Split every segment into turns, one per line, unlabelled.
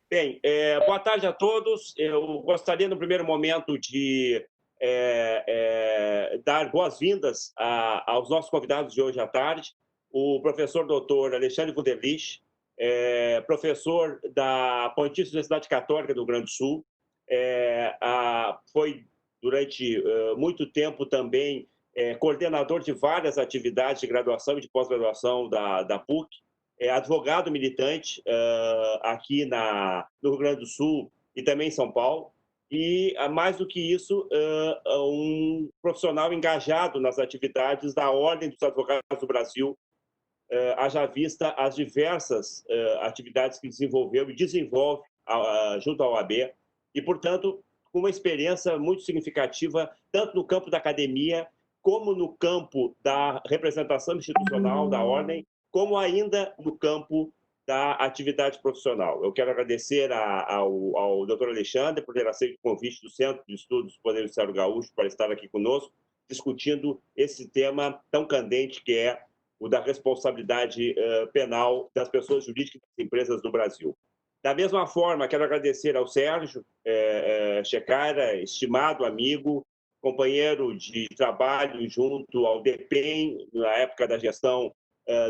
Bem, boa tarde a todos. Eu gostaria, no primeiro momento, de dar boas-vindas aos nossos convidados de hoje à tarde, o professor doutor Alexandre Wunderlich, professor da Pontifícia Universidade Católica do Rio Grande do Sul, foi, durante muito tempo, também coordenador de várias atividades de graduação e de pós-graduação da PUC, advogado militante aqui no Rio Grande do Sul e também em São Paulo, e, mais do que isso, um profissional engajado nas atividades da Ordem dos Advogados do Brasil, haja vista as diversas atividades que desenvolveu e desenvolve junto à OAB, e, portanto, com uma experiência muito significativa, tanto no campo da academia, como no campo da representação institucional da Ordem, como ainda no campo da atividade profissional. Eu quero agradecer ao doutor Alexandre por ter aceito o convite do Centro de Estudos do Poder Judiciário Gaúcho para estar aqui conosco, discutindo esse tema tão candente que é o da responsabilidade penal das pessoas jurídicas e das empresas do Brasil. Da mesma forma, quero agradecer ao Sérgio Checara, estimado amigo, companheiro de trabalho junto ao DEPEN, na época da gestão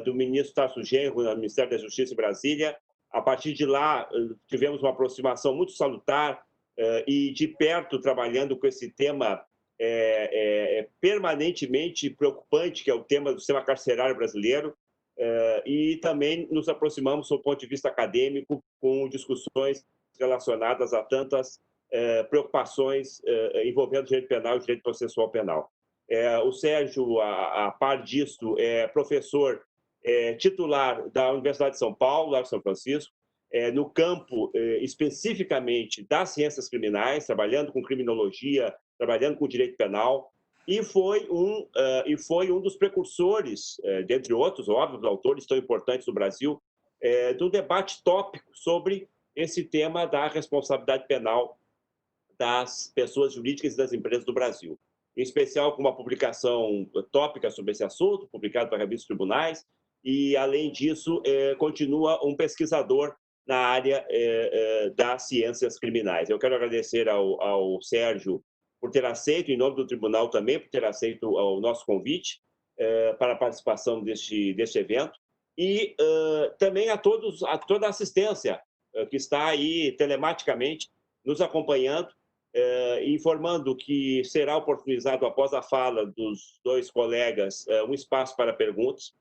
do ministro Tarso Genro, no Ministério da Justiça em Brasília. A partir de lá, tivemos uma aproximação muito salutar e de perto trabalhando com esse tema permanentemente preocupante, que é o tema do sistema carcerário brasileiro, e também nos aproximamos, do ponto de vista acadêmico, com discussões relacionadas a tantas preocupações envolvendo direito penal e direito processual penal. O Sérgio, a par disso, é professor titular da Universidade de São Paulo, lá de São Francisco, no campo especificamente das ciências criminais, trabalhando com criminologia, trabalhando com direito penal, e foi um dos precursores, dentre outros, óbvio, autores tão importantes do Brasil, do debate tópico sobre esse tema da responsabilidade penal das pessoas jurídicas e das empresas do Brasil. Em especial com uma publicação tópica sobre esse assunto, publicada para revistas tribunais, e, além disso, continua um pesquisador na área das ciências criminais. Eu quero agradecer ao Sérgio por ter aceito, em nome do tribunal também, por ter aceito o nosso convite para a participação deste evento, e também a toda a assistência que está aí telematicamente nos acompanhando, informando que será oportunizado, após a fala dos dois colegas, um espaço para perguntas,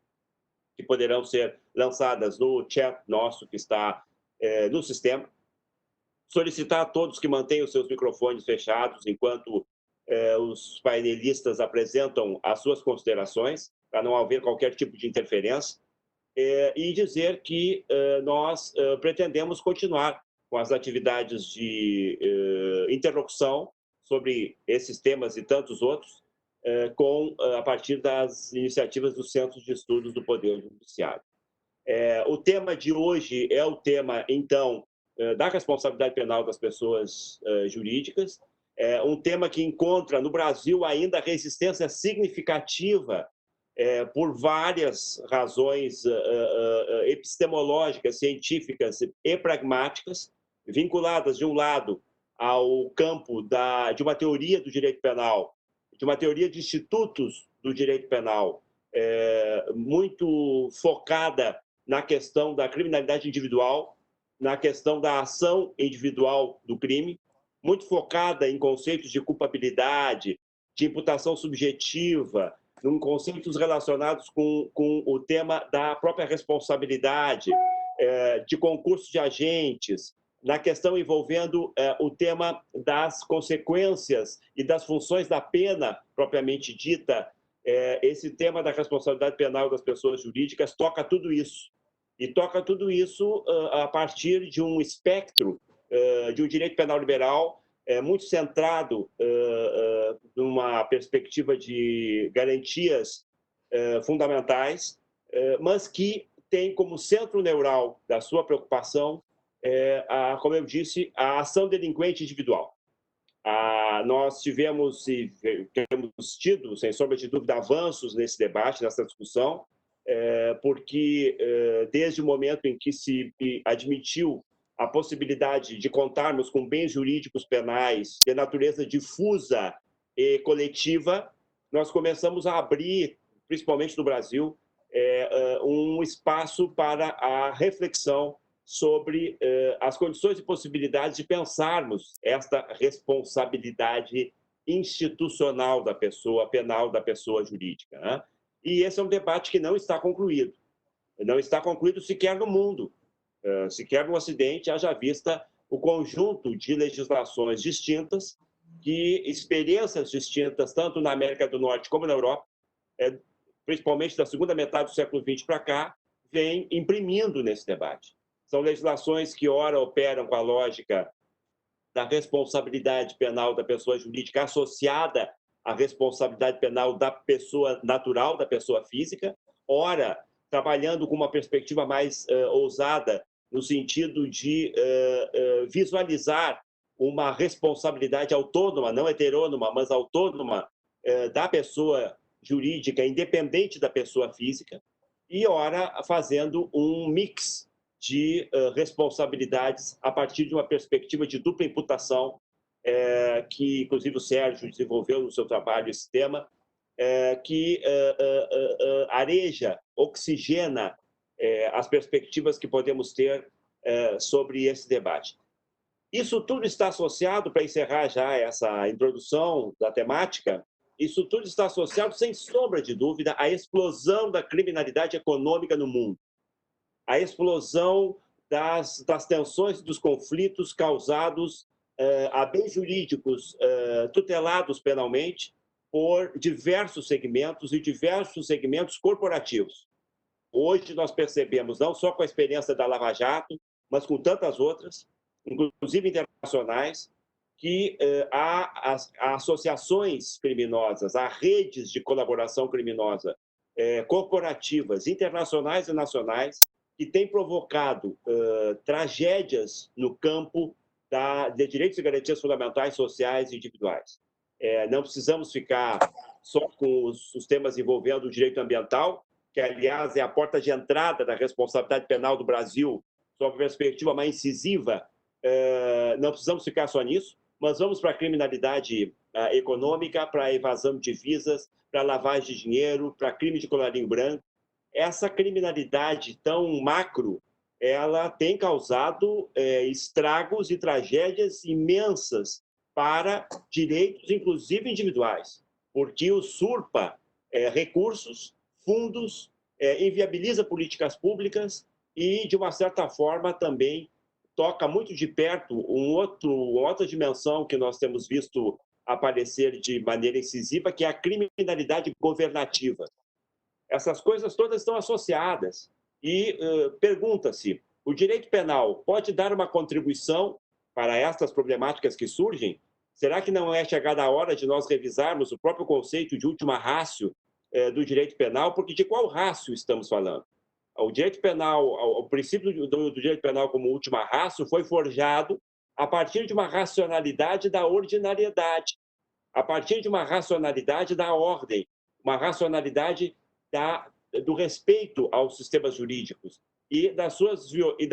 que poderão ser lançadas no chat nosso que está no sistema. Solicitar a todos que mantenham os seus microfones fechados enquanto os painelistas apresentam as suas considerações, para não haver qualquer tipo de interferência, e dizer que nós pretendemos continuar com as atividades de interlocução sobre esses temas e tantos outros, a partir das iniciativas dos Centros de Estudos do Poder Judiciário. O tema de hoje é o tema, então, da responsabilidade penal das pessoas jurídicas, um tema que encontra no Brasil ainda resistência significativa por várias razões epistemológicas, científicas e pragmáticas, vinculadas, de um lado, ao campo de uma teoria do direito penal, de uma teoria de institutos do direito penal, muito focada na questão da criminalidade individual, na questão da ação individual do crime, muito focada em conceitos de culpabilidade, de imputação subjetiva, em conceitos relacionados com o tema da própria responsabilidade, de concurso de agentes, na questão envolvendo o tema das consequências e das funções da pena propriamente dita. Esse tema da responsabilidade penal das pessoas jurídicas toca tudo isso. E toca tudo isso a partir de um espectro de um direito penal liberal muito centrado numa perspectiva de garantias fundamentais, mas que tem como centro neural da sua preocupação, como eu disse, a ação delinquente individual. Nós tivemos e temos tido, sem sombra de dúvida, avanços nesse debate, nessa discussão, porque desde o momento em que se admitiu a possibilidade de contarmos com bens jurídicos penais de natureza difusa e coletiva, nós começamos a abrir, principalmente no Brasil, um espaço para a reflexão sobre as condições e possibilidades de pensarmos esta responsabilidade institucional da pessoa penal, da pessoa jurídica, né? E esse é um debate que não está concluído. Não está concluído sequer no mundo, sequer no Ocidente, haja vista o conjunto de legislações distintas, que experiências distintas, tanto na América do Norte como na Europa, principalmente da segunda metade do século XX para cá, vem imprimindo nesse debate. São legislações que, ora, operam com a lógica da responsabilidade penal da pessoa jurídica associada à responsabilidade penal da pessoa natural, da pessoa física, ora, trabalhando com uma perspectiva mais ousada, no sentido de visualizar uma responsabilidade autônoma, não heterônoma, mas autônoma, da pessoa jurídica, independente da pessoa física, e, ora, fazendo um mix de responsabilidades a partir de uma perspectiva de dupla imputação, que, inclusive, o Sérgio desenvolveu no seu trabalho esse tema, que areja, oxigena as perspectivas que podemos ter sobre esse debate. Isso tudo está associado, para encerrar já essa introdução da temática, isso tudo está associado, sem sombra de dúvida, à explosão da criminalidade econômica no mundo, à explosão das tensões e dos conflitos causados a bens jurídicos tutelados penalmente por diversos segmentos e diversos segmentos corporativos. Hoje nós percebemos, não só com a experiência da Lava Jato, mas com tantas outras, inclusive internacionais, que há associações criminosas, há redes de colaboração criminosa corporativas, internacionais e nacionais, que têm provocado tragédias no campo de direitos e garantias fundamentais, sociais e individuais. Não precisamos ficar só com os temas envolvendo o direito ambiental, que, aliás, é a porta de entrada da responsabilidade penal do Brasil, sob a perspectiva mais incisiva. Não precisamos ficar só nisso, mas vamos para a criminalidade econômica, para a evasão de divisas, para a lavagem de dinheiro, para crime de colarinho branco. Essa criminalidade tão macro, ela tem causado estragos e tragédias imensas para direitos, inclusive individuais, porque usurpa recursos, fundos, inviabiliza políticas públicas e, de uma certa forma, também toca muito de perto uma outra dimensão que nós temos visto aparecer de maneira incisiva, que é a criminalidade governativa. Essas coisas todas estão associadas. E pergunta-se, o direito penal pode dar uma contribuição para estas problemáticas que surgem? Será que não é chegada a hora de nós revisarmos o próprio conceito de última ratio do direito penal? Porque de qual ratio estamos falando? O direito penal, o princípio do direito penal como última ratio foi forjado a partir de uma racionalidade da ordinariedade, a partir de uma racionalidade da ordem, uma racionalidade do respeito aos sistemas jurídicos e da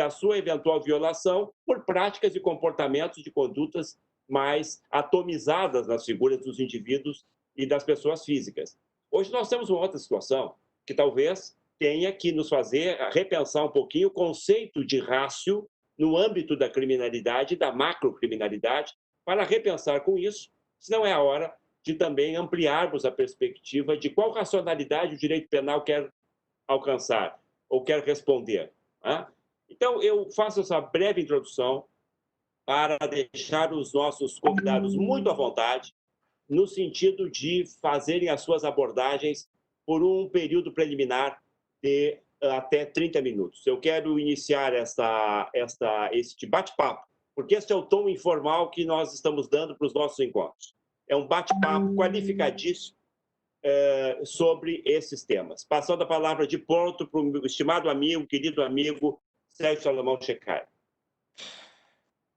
sua eventual violação por práticas e comportamentos de condutas mais atomizadas nas figuras dos indivíduos e das pessoas físicas. Hoje nós temos uma outra situação que talvez tenha que nos fazer repensar um pouquinho o conceito de ratio no âmbito da criminalidade, da macrocriminalidade, para repensar com isso, se não é a hora de também ampliarmos a perspectiva de qual racionalidade o direito penal quer alcançar ou quer responder. Né? Então, eu faço essa breve introdução para deixar os nossos convidados muito à vontade, no sentido de fazerem as suas abordagens por um período preliminar de até 30 minutos. Eu quero iniciar este bate-papo, porque este é o tom informal que nós estamos dando para os nossos encontros. É um bate-papo qualificadíssimo sobre esses temas. Passando a palavra de pronto para o meu estimado amigo, querido amigo, Sérgio Salomão Checai.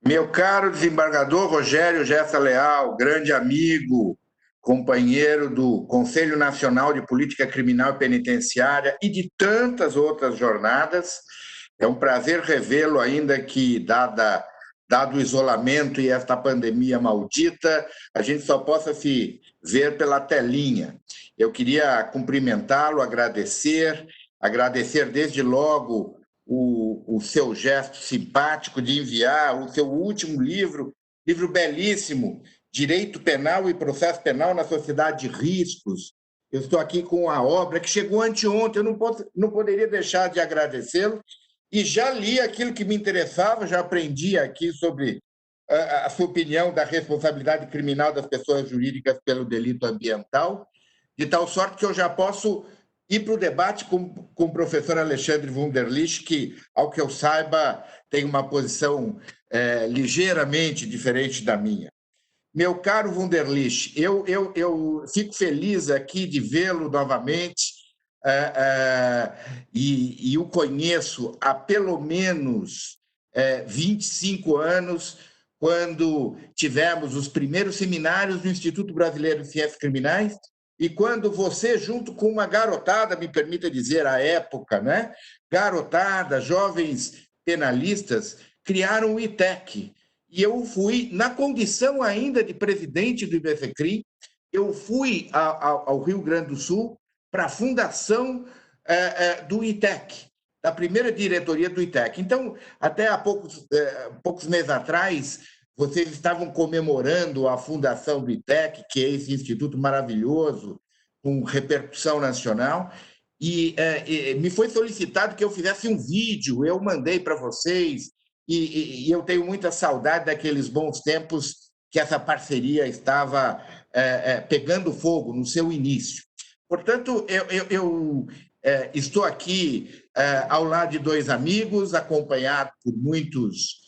Meu caro desembargador Rogério Gessa Leal, grande amigo, companheiro do Conselho Nacional de Política Criminal e Penitenciária e de tantas outras jornadas, É um prazer revê-lo, ainda que, dado o isolamento e esta pandemia maldita, a gente só possa se ver pela telinha. Eu queria cumprimentá-lo, agradecer desde logo o seu gesto simpático de enviar o seu último livro belíssimo, Direito Penal e Processo Penal na Sociedade de Riscos. Eu estou aqui com a obra que chegou anteontem, eu não poderia deixar de agradecê-lo, e já li aquilo que me interessava, já aprendi aqui sobre a sua opinião da responsabilidade criminal das pessoas jurídicas pelo delito ambiental, de tal sorte que eu já posso ir para o debate com o professor Alexandre Wunderlich, que, ao que eu saiba, tem uma posição ligeiramente diferente da minha. Meu caro Wunderlich, eu fico feliz aqui de vê-lo novamente, e o conheço há pelo menos 25 anos, quando tivemos os primeiros seminários do Instituto Brasileiro de Ciências Criminais, e quando você, junto com uma garotada, me permita dizer, à época, né? Garotada, jovens penalistas, criaram o ITEC. E eu fui, na condição ainda de presidente do IBCCRIM, eu fui ao Rio Grande do Sul para a fundação do ITEC, da primeira diretoria do ITEC. Então, até há poucos meses atrás, vocês estavam comemorando a fundação do ITEC, que é esse instituto maravilhoso, com repercussão nacional, e me foi solicitado que eu fizesse um vídeo, eu mandei para vocês, e eu tenho muita saudade daqueles bons tempos que essa parceria estava pegando fogo no seu início. Portanto, eu estou aqui ao lado de dois amigos, acompanhado por muitos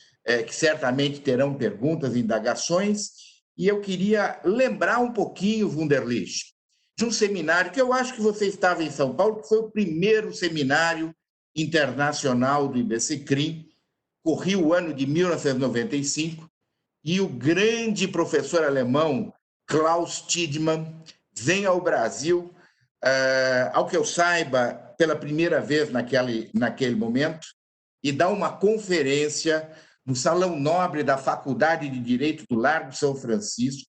que certamente terão perguntas e indagações, e eu queria lembrar um pouquinho, Wunderlich, de um seminário que eu acho que você estava em São Paulo, que foi o primeiro seminário internacional do IBCCRIM, corria o ano de 1995, e o grande professor alemão Klaus Tiedemann vem ao Brasil, ao que eu saiba, pela primeira vez naquele momento, e dá uma conferência no Salão Nobre da Faculdade de Direito do Largo São Francisco,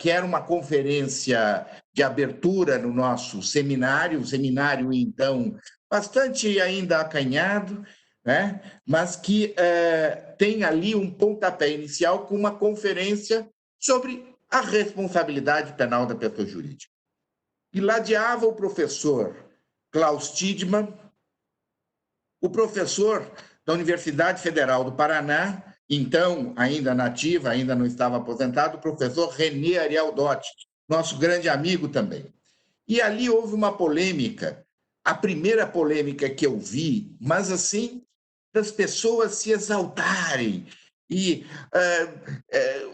que era uma conferência de abertura no nosso seminário, um seminário, então, bastante ainda acanhado, né? Mas que tem ali um pontapé inicial com uma conferência sobre a responsabilidade penal da pessoa jurídica. E ladeava o professor Klaus Tiedemann, o professor da Universidade Federal do Paraná, então ainda nativa, ainda não estava aposentado, o professor René Ariel Dotti, nosso grande amigo também. E ali houve uma polêmica, a primeira polêmica que eu vi, mas assim, das pessoas se exaltarem. E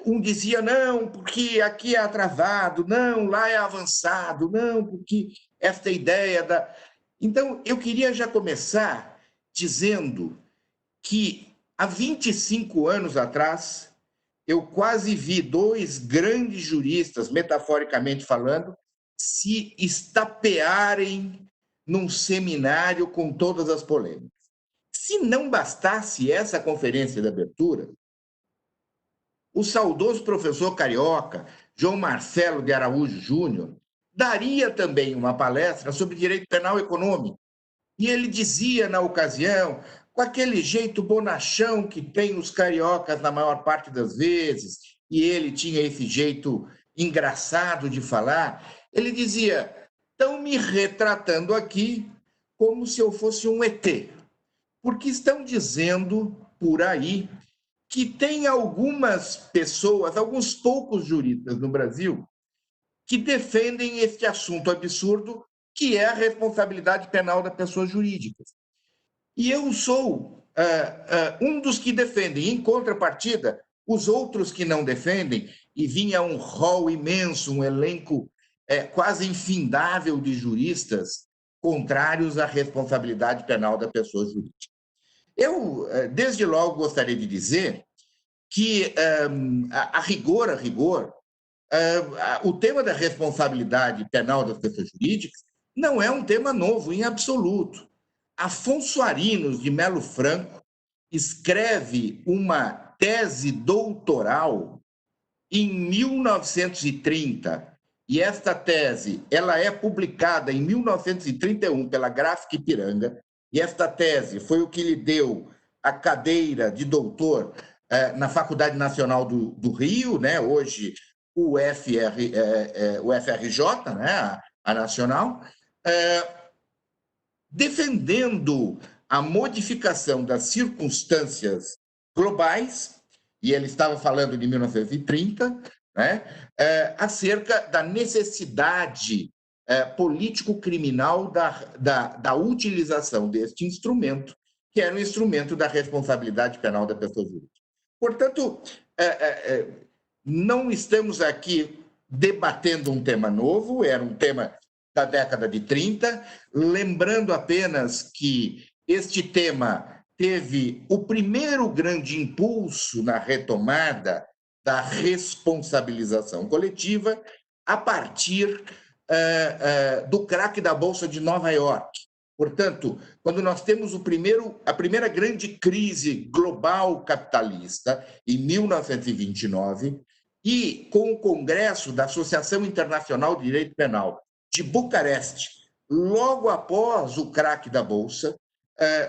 um dizia, não, porque aqui é atrasado, não, lá é avançado, não, porque esta ideia da... Então, eu queria já começar dizendo que há 25 anos atrás, eu quase vi dois grandes juristas, metaforicamente falando, se estapearem num seminário com todas as polêmicas. Se não bastasse essa conferência de abertura, o saudoso professor carioca, João Marcelo de Araújo Júnior, daria também uma palestra sobre direito penal econômico. E ele dizia, na ocasião, com aquele jeito bonachão que tem os cariocas na maior parte das vezes, e ele tinha esse jeito engraçado de falar, ele dizia, estão me retratando aqui como se eu fosse um ET, porque estão dizendo por aí que tem algumas pessoas, alguns poucos juristas no Brasil, que defendem este assunto absurdo, que é a responsabilidade penal da pessoa jurídica. E eu sou um dos que defendem. Em contrapartida, os outros que não defendem, e vinha um rol imenso, um elenco quase infindável de juristas contrários à responsabilidade penal da pessoa jurídica. Eu, desde logo, gostaria de dizer que, a rigor, o tema da responsabilidade penal das pessoas jurídicas não é um tema novo, em absoluto. Afonso Arinos de Melo Franco escreve uma tese doutoral em 1930, e esta tese ela é publicada em 1931 pela Gráfica Ipiranga, e esta tese foi o que lhe deu a cadeira de doutor na Faculdade Nacional do Rio, né? Hoje o FRJ, né? A Nacional, defendendo a modificação das circunstâncias globais, e ele estava falando de 1930, né, acerca da necessidade político-criminal da utilização deste instrumento, que era o instrumento da responsabilidade penal da pessoa jurídica. Portanto, não estamos aqui debatendo um tema novo, era um tema da década de 30, lembrando apenas que este tema teve o primeiro grande impulso na retomada da responsabilização coletiva a partir do craque da Bolsa de Nova York. Portanto, quando nós temos a primeira grande crise global capitalista, em 1929, e com o Congresso da Associação Internacional de Direito Penal de Bucareste, logo após o craque da Bolsa,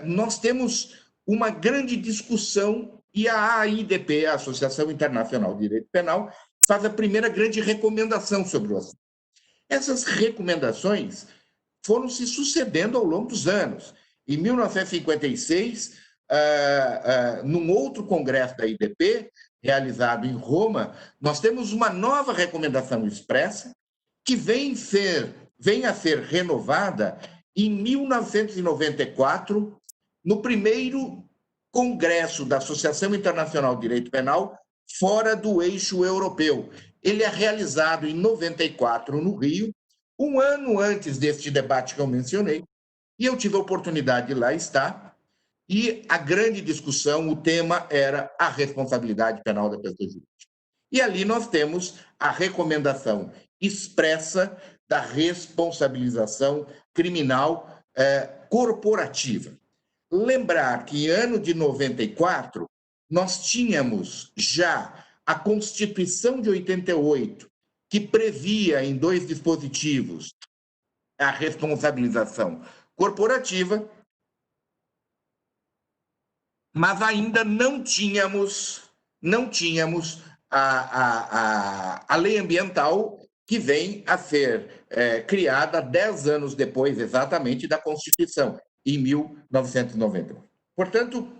nós temos uma grande discussão e a AIDP, a Associação Internacional de Direito Penal, faz a primeira grande recomendação sobre o assunto. Essas recomendações foram se sucedendo ao longo dos anos. Em 1956, num outro congresso da AIDP, realizado em Roma, nós temos uma nova recomendação expressa que vem a ser renovada em 1994, no primeiro Congresso da Associação Internacional de Direito Penal fora do eixo europeu. Ele é realizado em 94, no Rio, um ano antes deste debate que eu mencionei, e eu tive a oportunidade de lá estar, e a grande discussão, o tema era a responsabilidade penal da pessoa jurídica. E ali nós temos a recomendação expressa da responsabilização criminal corporativa. Lembrar que em ano de 94, nós tínhamos já a Constituição de 88, que previa em 2 dispositivos a responsabilização corporativa, mas ainda não tínhamos a lei ambiental, que vem a ser criada 10 anos depois, exatamente, da Constituição, em 1990. Portanto,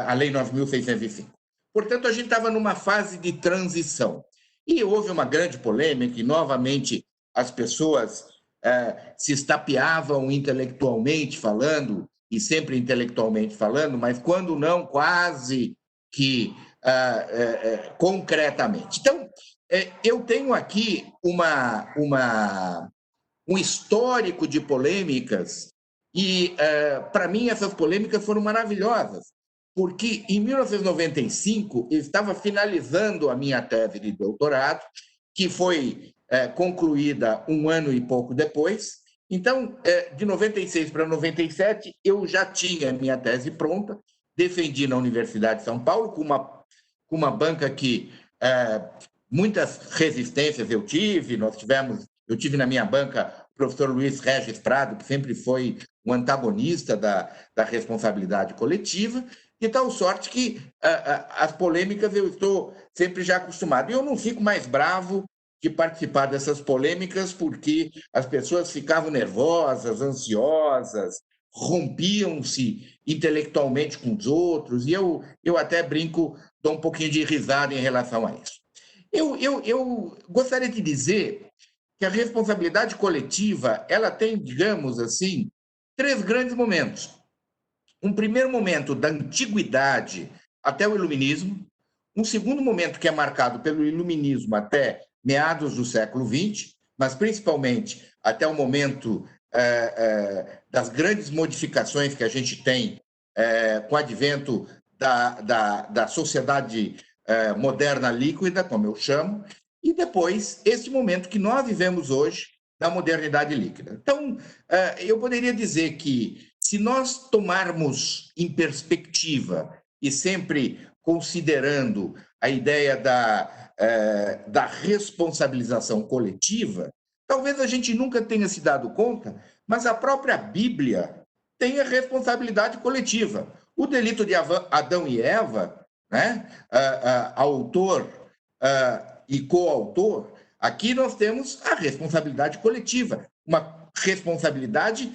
a Lei 9.605. Portanto, a gente estava numa fase de transição. E houve uma grande polêmica, e novamente as pessoas se estapeavam intelectualmente falando, e sempre intelectualmente falando, mas quando não, quase que concretamente. Então, eu tenho aqui um histórico de polêmicas, e, para mim, essas polêmicas foram maravilhosas, porque em 1995 eu estava finalizando a minha tese de doutorado, que foi concluída um ano e pouco depois. Então, de 96 para 97, eu já tinha minha tese pronta, defendi na Universidade de São Paulo, com uma banca que muitas resistências eu tive. Eu tive na minha banca o professor Luiz Regis Prado, que sempre foi um antagonista da responsabilidade coletiva, de tal sorte que as polêmicas eu estou sempre já acostumado. E eu não fico mais bravo de participar dessas polêmicas, porque as pessoas ficavam nervosas, ansiosas, rompiam-se intelectualmente com os outros, e eu até brinco, dou um pouquinho de risada em relação a isso. Eu gostaria de dizer que a responsabilidade coletiva ela tem, digamos assim, 3 grandes momentos. Um primeiro momento da antiguidade até o iluminismo, um segundo momento que é marcado pelo iluminismo até meados do século XX, mas principalmente até o momento das grandes modificações que a gente tem com o advento da sociedade moderna líquida, como eu chamo, e depois esse momento que nós vivemos hoje da modernidade líquida. Então, eu poderia dizer que se nós tomarmos em perspectiva e sempre considerando a ideia da responsabilização coletiva, talvez a gente nunca tenha se dado conta, mas a própria Bíblia tem a responsabilidade coletiva. O delito de Adão e Eva, né? Autor e coautor, aqui nós temos a responsabilidade coletiva, uma responsabilidade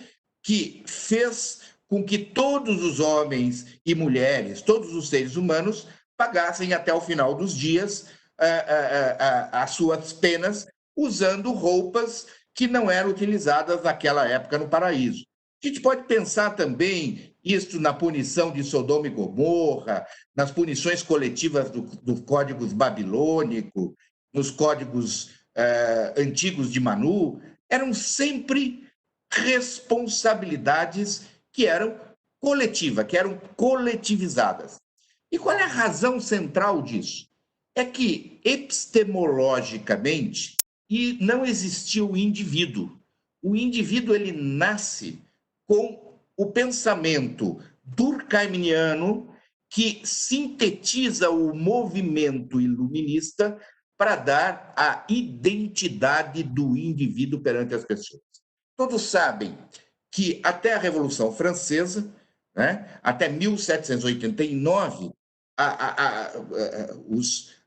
que fez com que todos os homens e mulheres, todos os seres humanos, pagassem até o final dos dias as suas penas usando roupas que não eram utilizadas naquela época no paraíso. A gente pode pensar também isso na punição de Sodoma e Gomorra, nas punições coletivas dos códigos babilônicos, nos códigos antigos de Manu, eram sempre responsabilidades que eram coletivas, que eram coletivizadas. E qual é a razão central disso? É que, epistemologicamente, não existia o indivíduo. O indivíduo ele nasce com o pensamento durkheimiano que sintetiza o movimento iluminista para dar a identidade do indivíduo perante as pessoas. Todos sabem que até a Revolução Francesa, né, até 1789,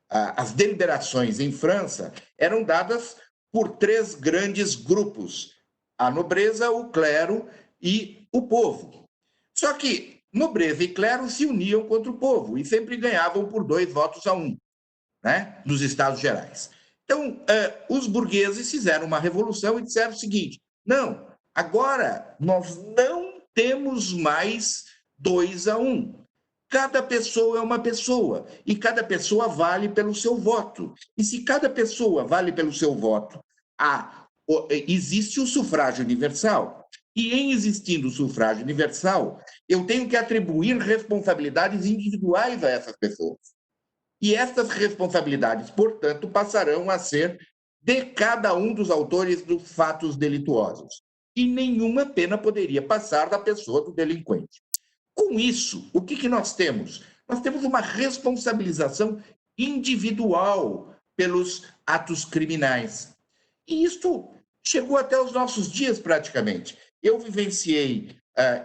as deliberações em França eram dadas por 3 grandes grupos: a nobreza, o clero e o povo. Só que nobreza e clero se uniam contra o povo e sempre ganhavam por 2 votos a 1, né, nos Estados Gerais. Então, os burgueses fizeram uma revolução e disseram o seguinte: não, agora nós não temos mais 2 a 1. Cada pessoa é uma pessoa e cada pessoa vale pelo seu voto. E se cada pessoa vale pelo seu voto, existe o sufrágio universal. E em existindo o sufrágio universal, eu tenho que atribuir responsabilidades individuais a essas pessoas. E essas responsabilidades, portanto, passarão a ser de cada um dos autores dos fatos delituosos. E nenhuma pena poderia passar da pessoa do delinquente. Com isso, o que nós temos? Nós temos uma responsabilização individual pelos atos criminais. E isto chegou até os nossos dias, praticamente. Eu vivenciei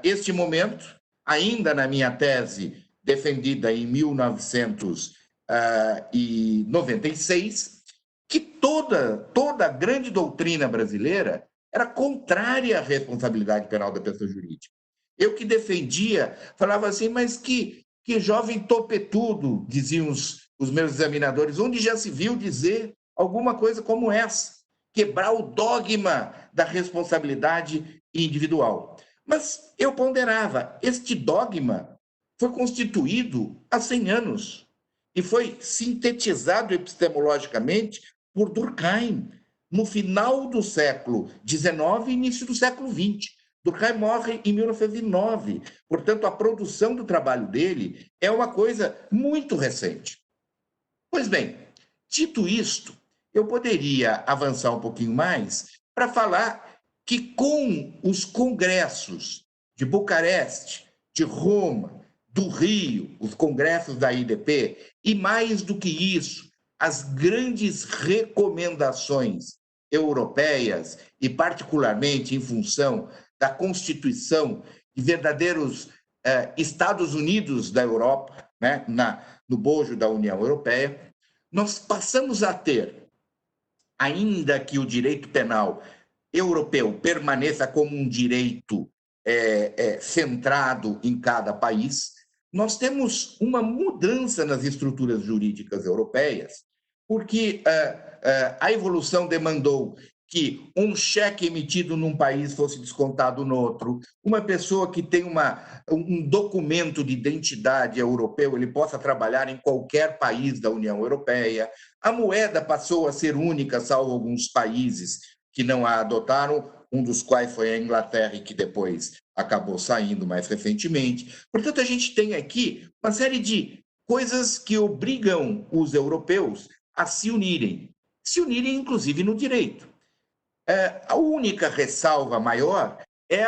este momento, ainda na minha tese, defendida em 1996, que toda a grande doutrina brasileira era contrária à responsabilidade penal da pessoa jurídica. Eu que defendia, falava assim, mas que jovem topetudo, diziam os meus examinadores, onde já se viu dizer alguma coisa como essa? Quebrar o dogma da responsabilidade individual. Mas eu ponderava, este dogma foi constituído há 100 anos e foi sintetizado epistemologicamente por Durkheim no final do século XIX e início do século XX. Durkheim morre em 1909, portanto, a produção do trabalho dele é uma coisa muito recente. Pois bem, dito isto, eu poderia avançar um pouquinho mais para falar que com os congressos de Bucareste, de Roma, do Rio, os congressos da IDP, e mais do que isso, as grandes recomendações europeias, e particularmente em função da constituição de verdadeiros Estados Unidos da Europa, né, no bojo da União Europeia, nós passamos a ter, ainda que o direito penal europeu permaneça como um direito centrado em cada país, nós temos uma mudança nas estruturas jurídicas europeias, porque a evolução demandou que um cheque emitido num país fosse descontado no outro, uma pessoa que tem um documento de identidade europeu, ele possa trabalhar em qualquer país da União Europeia, a moeda passou a ser única, salvo alguns países que não a adotaram, um dos quais foi a Inglaterra e que depois acabou saindo mais recentemente. Portanto, a gente tem aqui uma série de coisas que obrigam os europeus a se unirem inclusive no direito. A única ressalva maior é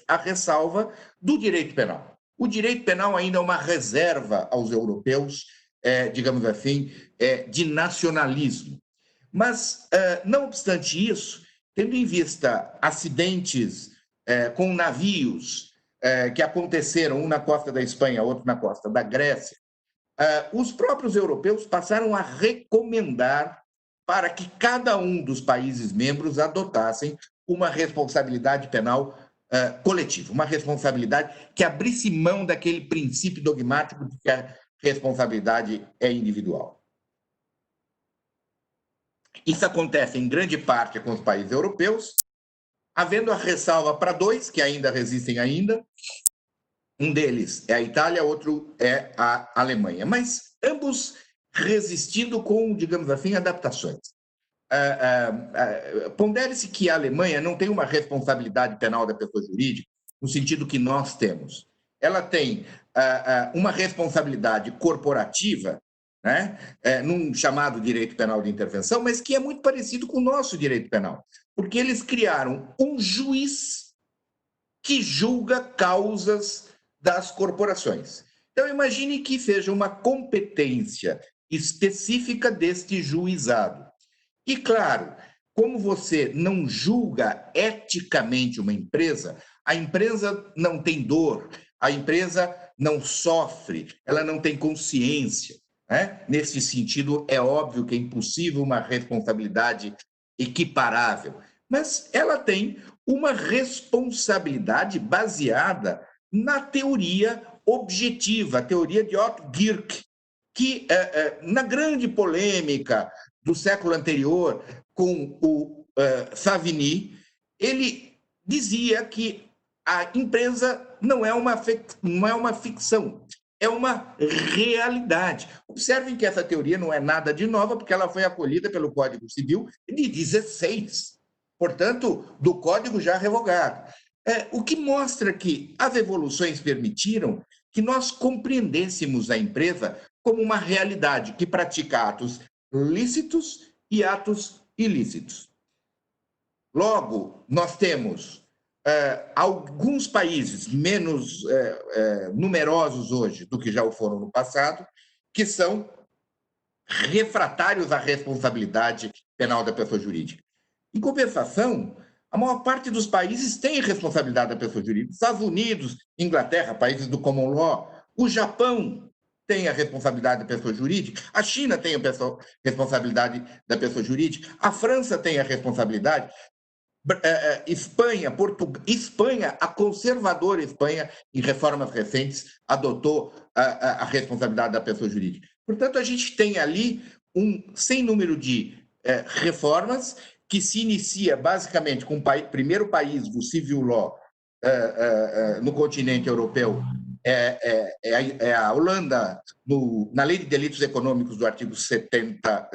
a ressalva do direito penal. O direito penal ainda é uma reserva aos europeus, digamos assim, de nacionalismo. Mas, não obstante isso, tendo em vista acidentes com navios que aconteceram, um na costa da Espanha, outro na costa da Grécia, os próprios europeus passaram a recomendar para que cada um dos países membros adotassem uma responsabilidade penal coletiva, uma responsabilidade que abrisse mão daquele princípio dogmático de que a responsabilidade é individual. Isso acontece em grande parte com os países europeus, havendo a ressalva para dois que ainda resistem ainda. Um deles é a Itália, outro é a Alemanha, mas ambos resistindo com, digamos assim, adaptações. Pondere-se que a Alemanha não tem uma responsabilidade penal da pessoa jurídica no sentido que nós temos. Ela tem uma responsabilidade corporativa, né, num chamado direito penal de intervenção, mas que é muito parecido com o nosso direito penal, porque eles criaram um juiz que julga causas das corporações. Então, imagine que seja uma competência específica deste juizado. E, claro, como você não julga eticamente uma empresa, a empresa não tem dor, a empresa não sofre, ela não tem consciência. Né? Nesse sentido, é óbvio que é impossível uma responsabilidade equiparável, mas ela tem uma responsabilidade baseada na teoria objetiva, a teoria de Otto Dierck, que, na grande polêmica do século anterior com o Savigny, ele dizia que a empresa não é uma ficção, é uma realidade. Observem que essa teoria não é nada de nova, porque ela foi acolhida pelo Código Civil de 16, portanto, do Código já revogado. O que mostra que as evoluções permitiram que nós compreendêssemos a empresa como uma realidade que pratica atos lícitos e atos ilícitos. Logo, nós temos alguns países menos numerosos hoje do que já o foram no passado, que são refratários à responsabilidade penal da pessoa jurídica. Em compensação, a maior parte dos países tem responsabilidade da pessoa jurídica. Estados Unidos, Inglaterra, países do common law, o Japão tem a responsabilidade da pessoa jurídica, a China tem a responsabilidade da pessoa jurídica, a França tem a responsabilidade, Espanha, a conservadora Espanha, em reformas recentes, adotou a responsabilidade da pessoa jurídica. Portanto, a gente tem ali um sem número de reformas que se inicia basicamente com o primeiro país do civil law no continente europeu, é a Holanda, na Lei de Delitos Econômicos do artigo 70,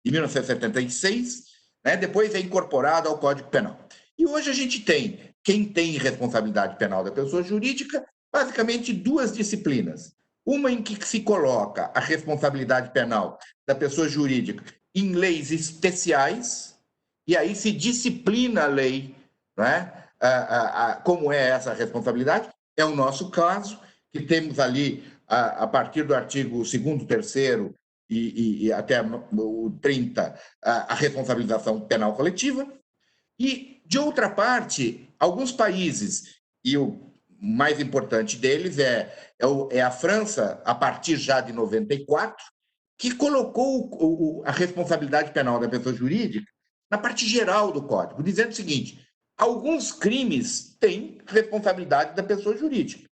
de 1976, né? Depois é incorporado ao Código Penal. E hoje a gente tem, quem tem responsabilidade penal da pessoa jurídica, basicamente duas disciplinas. Uma em que se coloca a responsabilidade penal da pessoa jurídica em leis especiais, e aí se disciplina a lei, né? Como é essa responsabilidade. É o nosso caso, que temos ali, a partir do artigo 2º, 3º e até o 30, a responsabilização penal coletiva. E, de outra parte, alguns países, e o mais importante deles é a França, a partir já de 94, que colocou a responsabilidade penal da pessoa jurídica na parte geral do Código, dizendo o seguinte: alguns crimes têm responsabilidade da pessoa jurídica.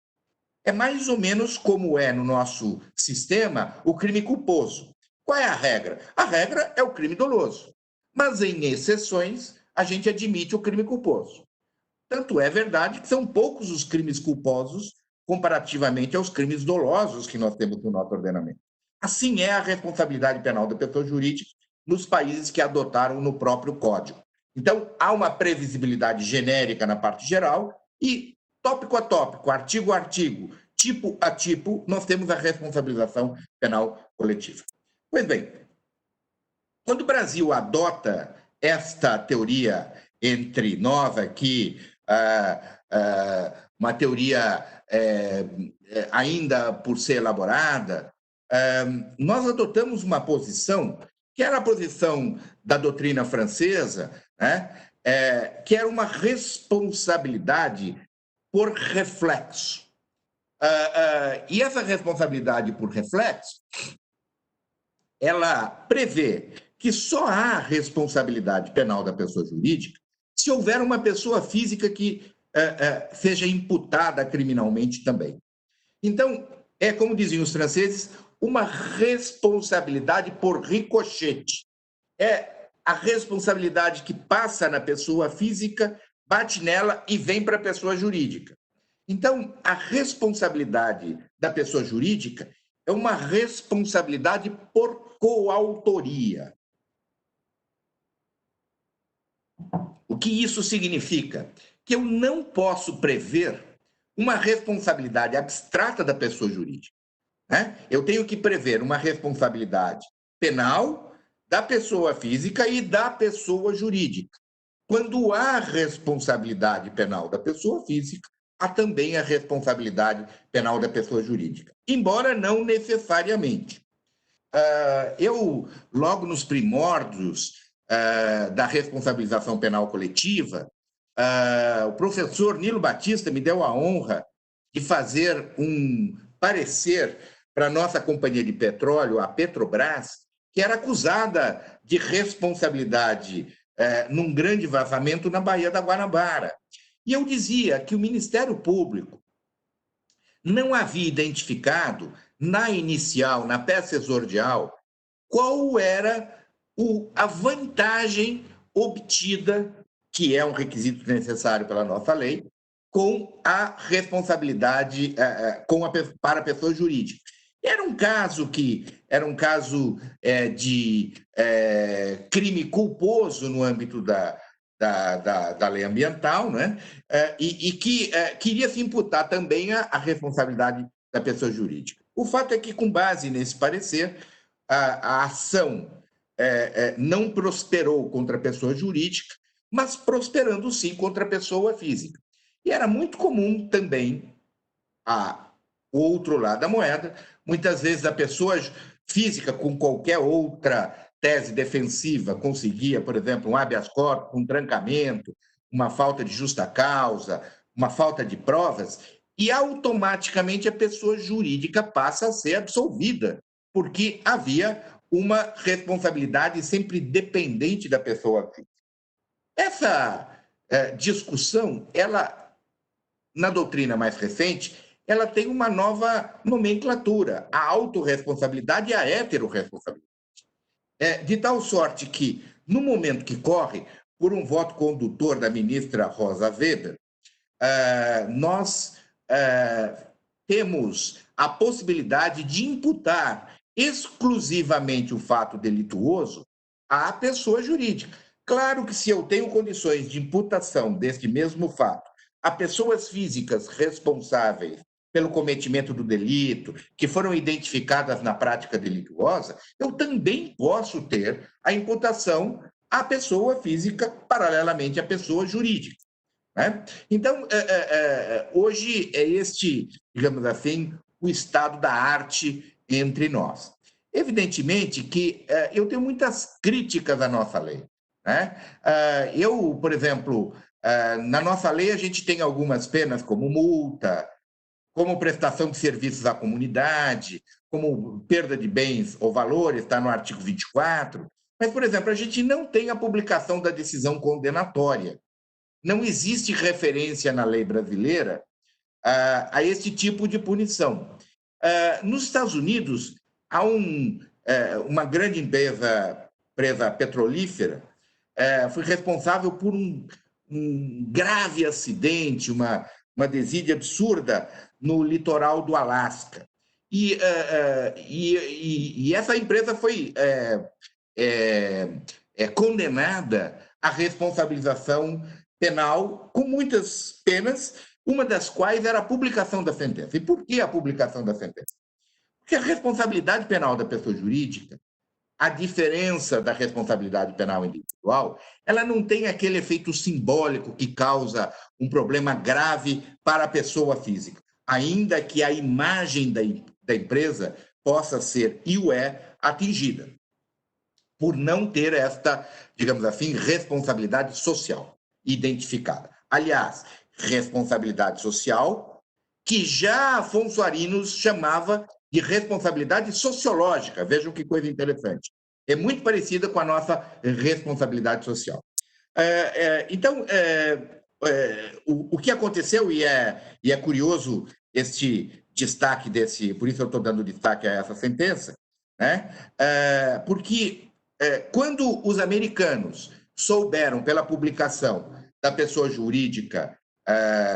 É mais ou menos como é no nosso sistema o crime culposo. Qual é a regra? A regra é o crime doloso. Mas, em exceções, a gente admite o crime culposo. Tanto é verdade que são poucos os crimes culposos comparativamente aos crimes dolosos que nós temos no nosso ordenamento. Assim é a responsabilidade penal da pessoa jurídica nos países que adotaram no próprio Código. Então, há uma previsibilidade genérica na parte geral e, tópico a tópico, artigo a artigo, tipo a tipo, nós temos a responsabilização penal coletiva. Pois bem, quando o Brasil adota esta teoria entre nós aqui, uma teoria ainda por ser elaborada. Nós adotamos uma posição que era a posição da doutrina francesa, né? Que era uma responsabilidade por reflexo. E essa responsabilidade por reflexo, ela prevê que só há responsabilidade penal da pessoa jurídica se houver uma pessoa física que seja imputada criminalmente também. Então, é como diziam os franceses, uma responsabilidade por ricochete. É a responsabilidade que passa na pessoa física, bate nela e vem para a pessoa jurídica. Então, a responsabilidade da pessoa jurídica é uma responsabilidade por coautoria. O que isso significa? Que eu não posso prever uma responsabilidade abstrata da pessoa jurídica, né? Eu tenho que prever uma responsabilidade penal da pessoa física e da pessoa jurídica. Quando há responsabilidade penal da pessoa física, há também a responsabilidade penal da pessoa jurídica, embora não necessariamente. Eu, logo nos primórdios da responsabilização penal coletiva, o professor Nilo Batista me deu a honra de fazer um parecer para a nossa companhia de petróleo, a Petrobras, que era acusada de responsabilidade num grande vazamento na Baía da Guanabara. E eu dizia que o Ministério Público não havia identificado, na inicial, na peça exordial, qual era a vantagem obtida, que é um requisito necessário pela nossa lei, com a responsabilidade para a pessoa jurídica. Era um caso de crime culposo no âmbito da lei ambiental, né? E que queria se imputar também a responsabilidade da pessoa jurídica. O fato é que, com base nesse parecer, a ação não prosperou contra a pessoa jurídica, mas prosperando sim contra a pessoa física. E era muito comum também o outro lado da moeda, muitas vezes a pessoa física com qualquer outra tese defensiva conseguia, por exemplo, um habeas corpus, um trancamento, uma falta de justa causa, uma falta de provas, e automaticamente a pessoa jurídica passa a ser absolvida, porque havia uma responsabilidade sempre dependente da pessoa física. Essa discussão, ela, na doutrina mais recente, ela tem uma nova nomenclatura, a autorresponsabilidade e a heterorresponsabilidade. De tal sorte que, no momento que corre, por um voto condutor da ministra Rosa Weber, nós temos a possibilidade de imputar exclusivamente o fato delituoso à pessoa jurídica. Claro que, se eu tenho condições de imputação deste mesmo fato a pessoas físicas responsáveis pelo cometimento do delito, que foram identificadas na prática delituosa, eu também posso ter a imputação à pessoa física paralelamente à pessoa jurídica, né? Então, hoje é este, digamos assim, o estado da arte entre nós. Evidentemente que eu tenho muitas críticas à nossa lei, né? Eu, por exemplo, na nossa lei a gente tem algumas penas como multa, como prestação de serviços à comunidade, como perda de bens ou valores, está no artigo 24. Mas, por exemplo, a gente não tem a publicação da decisão condenatória. Não existe referência na lei brasileira a esse tipo de punição. Nos Estados Unidos, há uma grande empresa petrolífera, foi responsável por um grave acidente, uma desídia absurda no litoral do Alasca. E essa empresa foi condenada à responsabilização penal com muitas penas, uma das quais era a publicação da sentença. E por que a publicação da sentença? Porque a responsabilidade penal da pessoa jurídica, a diferença da responsabilidade penal individual, ela não tem aquele efeito simbólico que causa um problema grave para a pessoa física, ainda que a imagem da empresa possa ser, e o é, atingida, por não ter esta, digamos assim, responsabilidade social identificada. Aliás, responsabilidade social que já Afonso Arinos chamava de responsabilidade sociológica. Vejam que coisa interessante. É muito parecida com a nossa responsabilidade social. Então, o que aconteceu, e é curioso este destaque desse, por isso eu estou dando destaque a essa sentença, né? Porque quando os americanos souberam, pela publicação da pessoa jurídica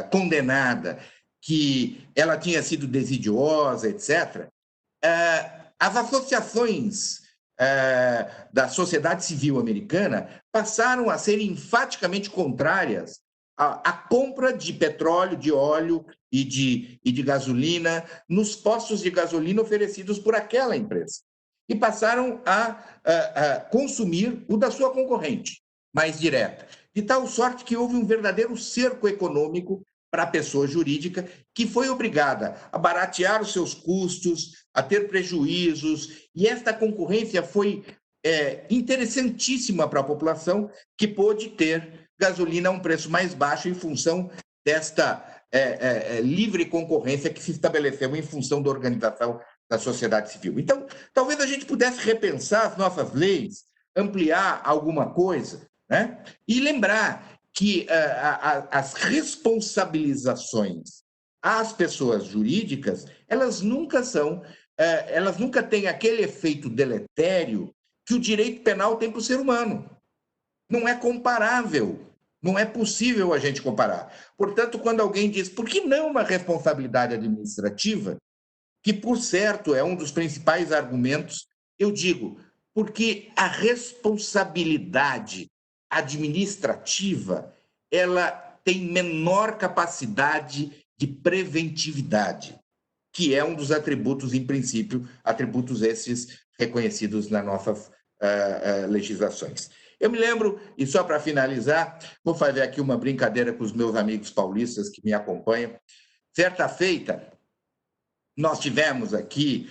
condenada, que ela tinha sido desidiosa, etc., as associações da sociedade civil americana passaram a ser enfaticamente contrárias à compra de petróleo, de óleo e de gasolina nos postos de gasolina oferecidos por aquela empresa. E passaram a consumir o da sua concorrente, mais direta. De tal sorte que houve um verdadeiro cerco econômico para a pessoa jurídica, que foi obrigada a baratear os seus custos, a ter prejuízos, e esta concorrência foi interessantíssima para a população, que pôde ter gasolina a um preço mais baixo em função desta livre concorrência que se estabeleceu em função da organização da sociedade civil. Então, talvez a gente pudesse repensar as nossas leis, ampliar alguma coisa, né? E lembrar que as responsabilizações às pessoas jurídicas, elas nunca têm aquele efeito deletério que o direito penal tem para o ser humano. Não é comparável, não é possível a gente comparar. Portanto, quando alguém diz, por que não uma responsabilidade administrativa, que, por certo, é um dos principais argumentos, eu digo, porque a responsabilidade administrativa, ela tem menor capacidade de preventividade, que é um dos atributos, em princípio, atributos esses reconhecidos nas nossas legislações. Eu me lembro, e só para finalizar, vou fazer aqui uma brincadeira com os meus amigos paulistas que me acompanham. Certa feita, nós tivemos aqui,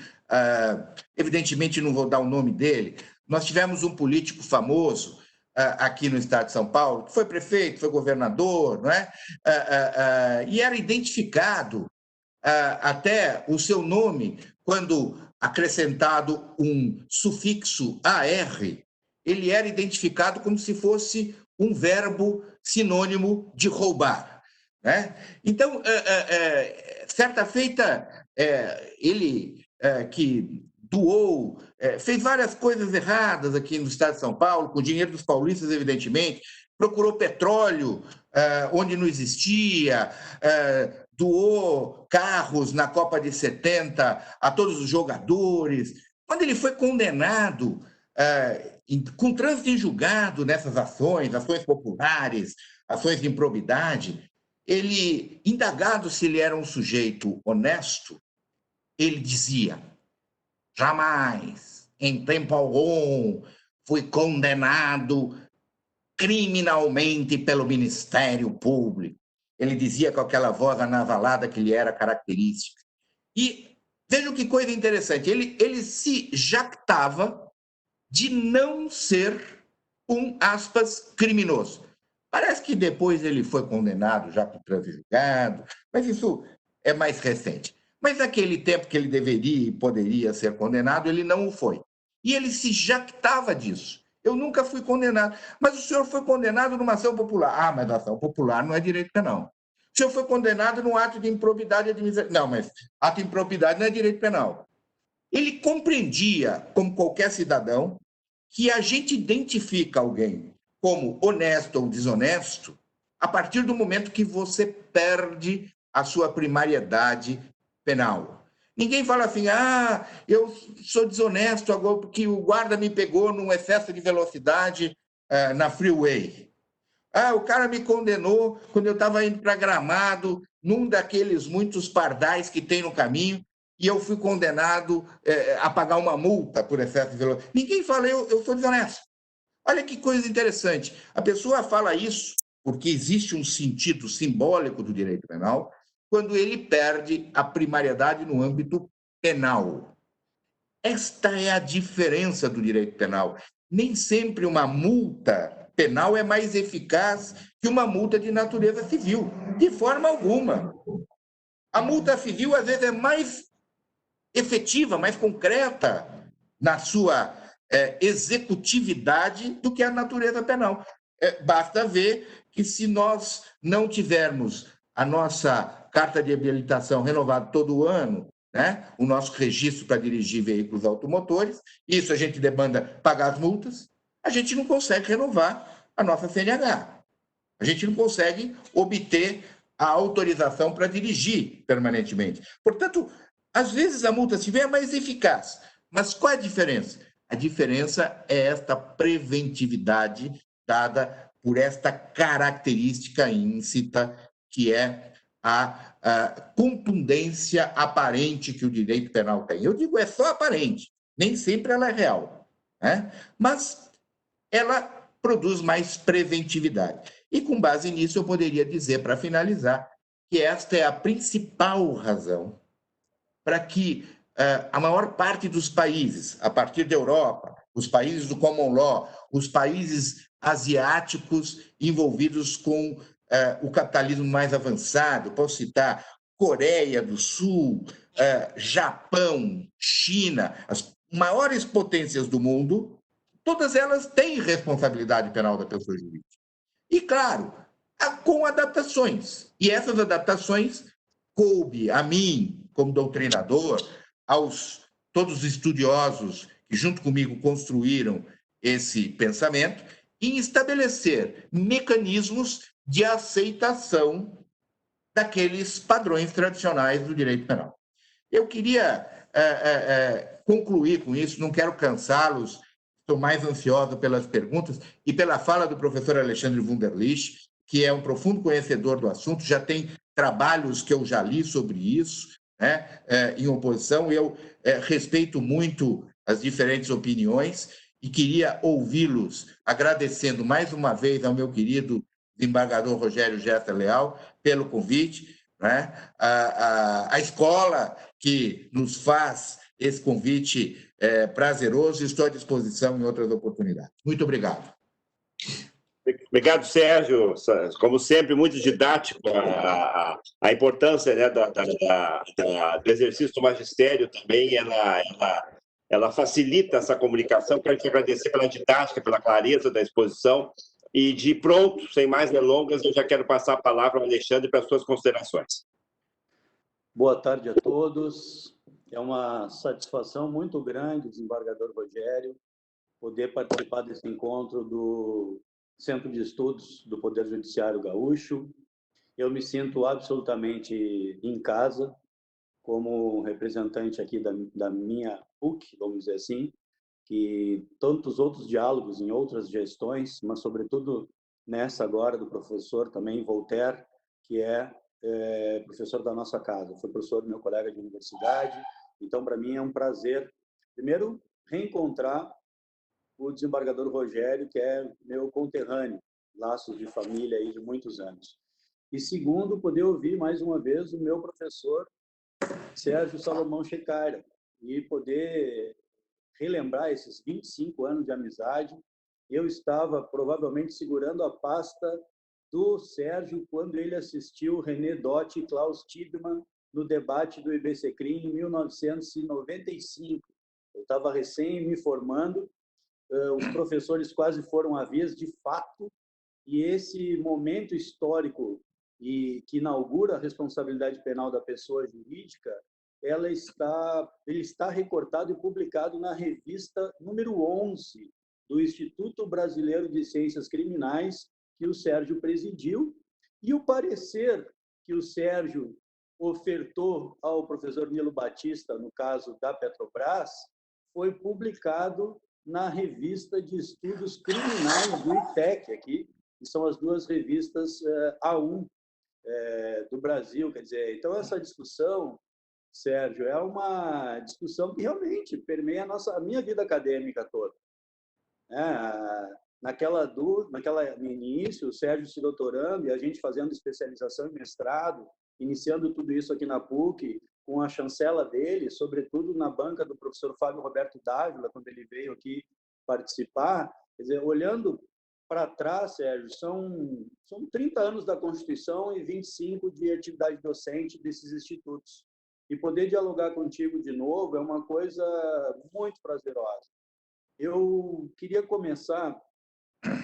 evidentemente não vou dar o nome dele, nós tivemos um político famoso aqui no estado de São Paulo, que foi prefeito, foi governador, não é? E era identificado até o seu nome, quando acrescentado um sufixo AR, ele era identificado como se fosse um verbo sinônimo de roubar, né? Então, certa feita, ele que doou, fez várias coisas erradas aqui no estado de São Paulo, com o dinheiro dos paulistas, evidentemente, procurou petróleo onde não existia, doou carros na Copa de 70 a todos os jogadores. Quando ele foi condenado com trânsito em julgado nessas ações populares, ações de improbidade, ele, indagado se ele era um sujeito honesto, ele dizia: jamais, em tempo algum, fui condenado criminalmente pelo Ministério Público. Ele dizia com aquela voz anavalada que lhe era característica. E vejam que coisa interessante, ele se jactava de não ser um, aspas, criminoso. Parece que depois ele foi condenado já por trânsito julgado, mas isso é mais recente. Mas naquele tempo que ele deveria e poderia ser condenado, ele não o foi. E ele se jactava disso. Eu nunca fui condenado. Mas o senhor foi condenado numa ação popular. Ah, mas a ação popular não é direito penal. O senhor foi condenado num ato de improbidade administrativa. Não, mas ato de improbidade não é direito penal. Ele compreendia, como qualquer cidadão, que a gente identifica alguém como honesto ou desonesto a partir do momento que você perde a sua primariedade penal. Ninguém fala assim, eu sou desonesto agora porque o guarda me pegou num excesso de velocidade na freeway. O cara me condenou quando eu estava indo para Gramado, num daqueles muitos pardais que tem no caminho. e eu fui condenado a pagar uma multa por excesso de velocidade. Ninguém fala, eu sou desonesto. Olha que coisa interessante. A pessoa fala isso porque existe um sentido simbólico do direito penal quando ele perde a primariedade no âmbito penal. Esta é a diferença do direito penal. Nem sempre uma multa penal é mais eficaz que uma multa de natureza civil, de forma alguma. A multa civil, às vezes, é mais efetiva, mais concreta na sua executividade do que a natureza penal. Basta ver que, se nós não tivermos a nossa carta de habilitação renovada todo ano, né, o nosso registro para dirigir veículos automotores, isso a gente demanda pagar as multas, a gente não consegue renovar a nossa CNH. A gente não consegue obter a autorização para dirigir permanentemente. Portanto, às vezes a multa civil é mais eficaz. Mas qual é a diferença? A diferença é esta preventividade dada por esta característica íncita, que é a contundência aparente que o direito penal tem. Eu digo, é só aparente, nem sempre ela é real, né? Mas ela produz mais preventividade. E, com base nisso, eu poderia dizer, para finalizar, que esta é a principal razão para que a maior parte dos países, a partir da Europa, os países do Common Law, os países asiáticos envolvidos com o capitalismo mais avançado, posso citar Coreia do Sul, Japão, China, as maiores potências do mundo, todas elas têm responsabilidade penal da pessoa jurídica. E, claro, com adaptações. E essas adaptações coube a mim, como doutrinador, aos todos os estudiosos que, junto comigo, construíram esse pensamento, em estabelecer mecanismos de aceitação daqueles padrões tradicionais do direito penal. Eu queria concluir com isso, não quero cansá-los, estou mais ansioso pelas perguntas e pela fala do professor Alexandre Wunderlich, que é um profundo conhecedor do assunto, já tem trabalhos que eu já li sobre isso, né, em oposição. Eu respeito muito as diferentes opiniões e queria ouvi-los, agradecendo mais uma vez ao meu querido desembargador Rogério Gesta Leal pelo convite, né? A escola que nos faz esse convite prazeroso, e estou à disposição em outras oportunidades. Muito obrigado.
Obrigado, Sérgio. Como sempre, muito didático a importância, né, do exercício do magistério também, ela facilita essa comunicação. Quero te agradecer pela didática, pela clareza da exposição. E, de pronto, sem mais delongas, eu já quero passar a palavra ao Alexandre para as suas considerações.
Boa tarde a todos. É uma satisfação muito grande, desembargador Rogério, poder participar desse encontro do Centro de Estudos do Poder Judiciário Gaúcho. Eu me sinto absolutamente em casa, como representante aqui da minha PUC, vamos dizer assim, que tantos outros diálogos em outras gestões, mas sobretudo nessa agora do professor também Voltaire, que é professor da nossa casa, foi professor meu colega de universidade. Então, para mim é um prazer, primeiro, reencontrar o desembargador Rogério, que é meu conterrâneo, laços de família aí de muitos anos. E segundo, poder ouvir mais uma vez o meu professor Sérgio Salomão Checaira e poder relembrar esses 25 anos de amizade. Eu estava provavelmente segurando a pasta do Sérgio quando ele assistiu René Dott e Klaus Tiedemann no debate do IBCCRIM em 1995. Eu estava recém me formando, os professores quase foram à vez de fato, e esse momento histórico que inaugura a responsabilidade penal da pessoa jurídica, ele está recortado e publicado na revista número 11 do Instituto Brasileiro de Ciências Criminais, que o Sérgio presidiu, e o parecer que o Sérgio ofertou ao professor Nilo Batista, no caso da Petrobras, foi publicado na revista de Estudos Criminais do ITEC, aqui, que são as duas revistas A1 do Brasil. Quer dizer, então essa discussão Sérgio, é uma discussão que realmente permeia a minha vida acadêmica toda. No início, o Sérgio se doutorando e a gente fazendo especialização e mestrado, iniciando tudo isso aqui na PUC, com a chancela dele, sobretudo na banca do professor Fábio Roberto Dávila, quando ele veio aqui participar. Quer dizer, olhando para trás, Sérgio, são 30 anos da Constituição e 25 de atividade docente desses institutos. E poder dialogar contigo de novo é uma coisa muito prazerosa. Eu queria começar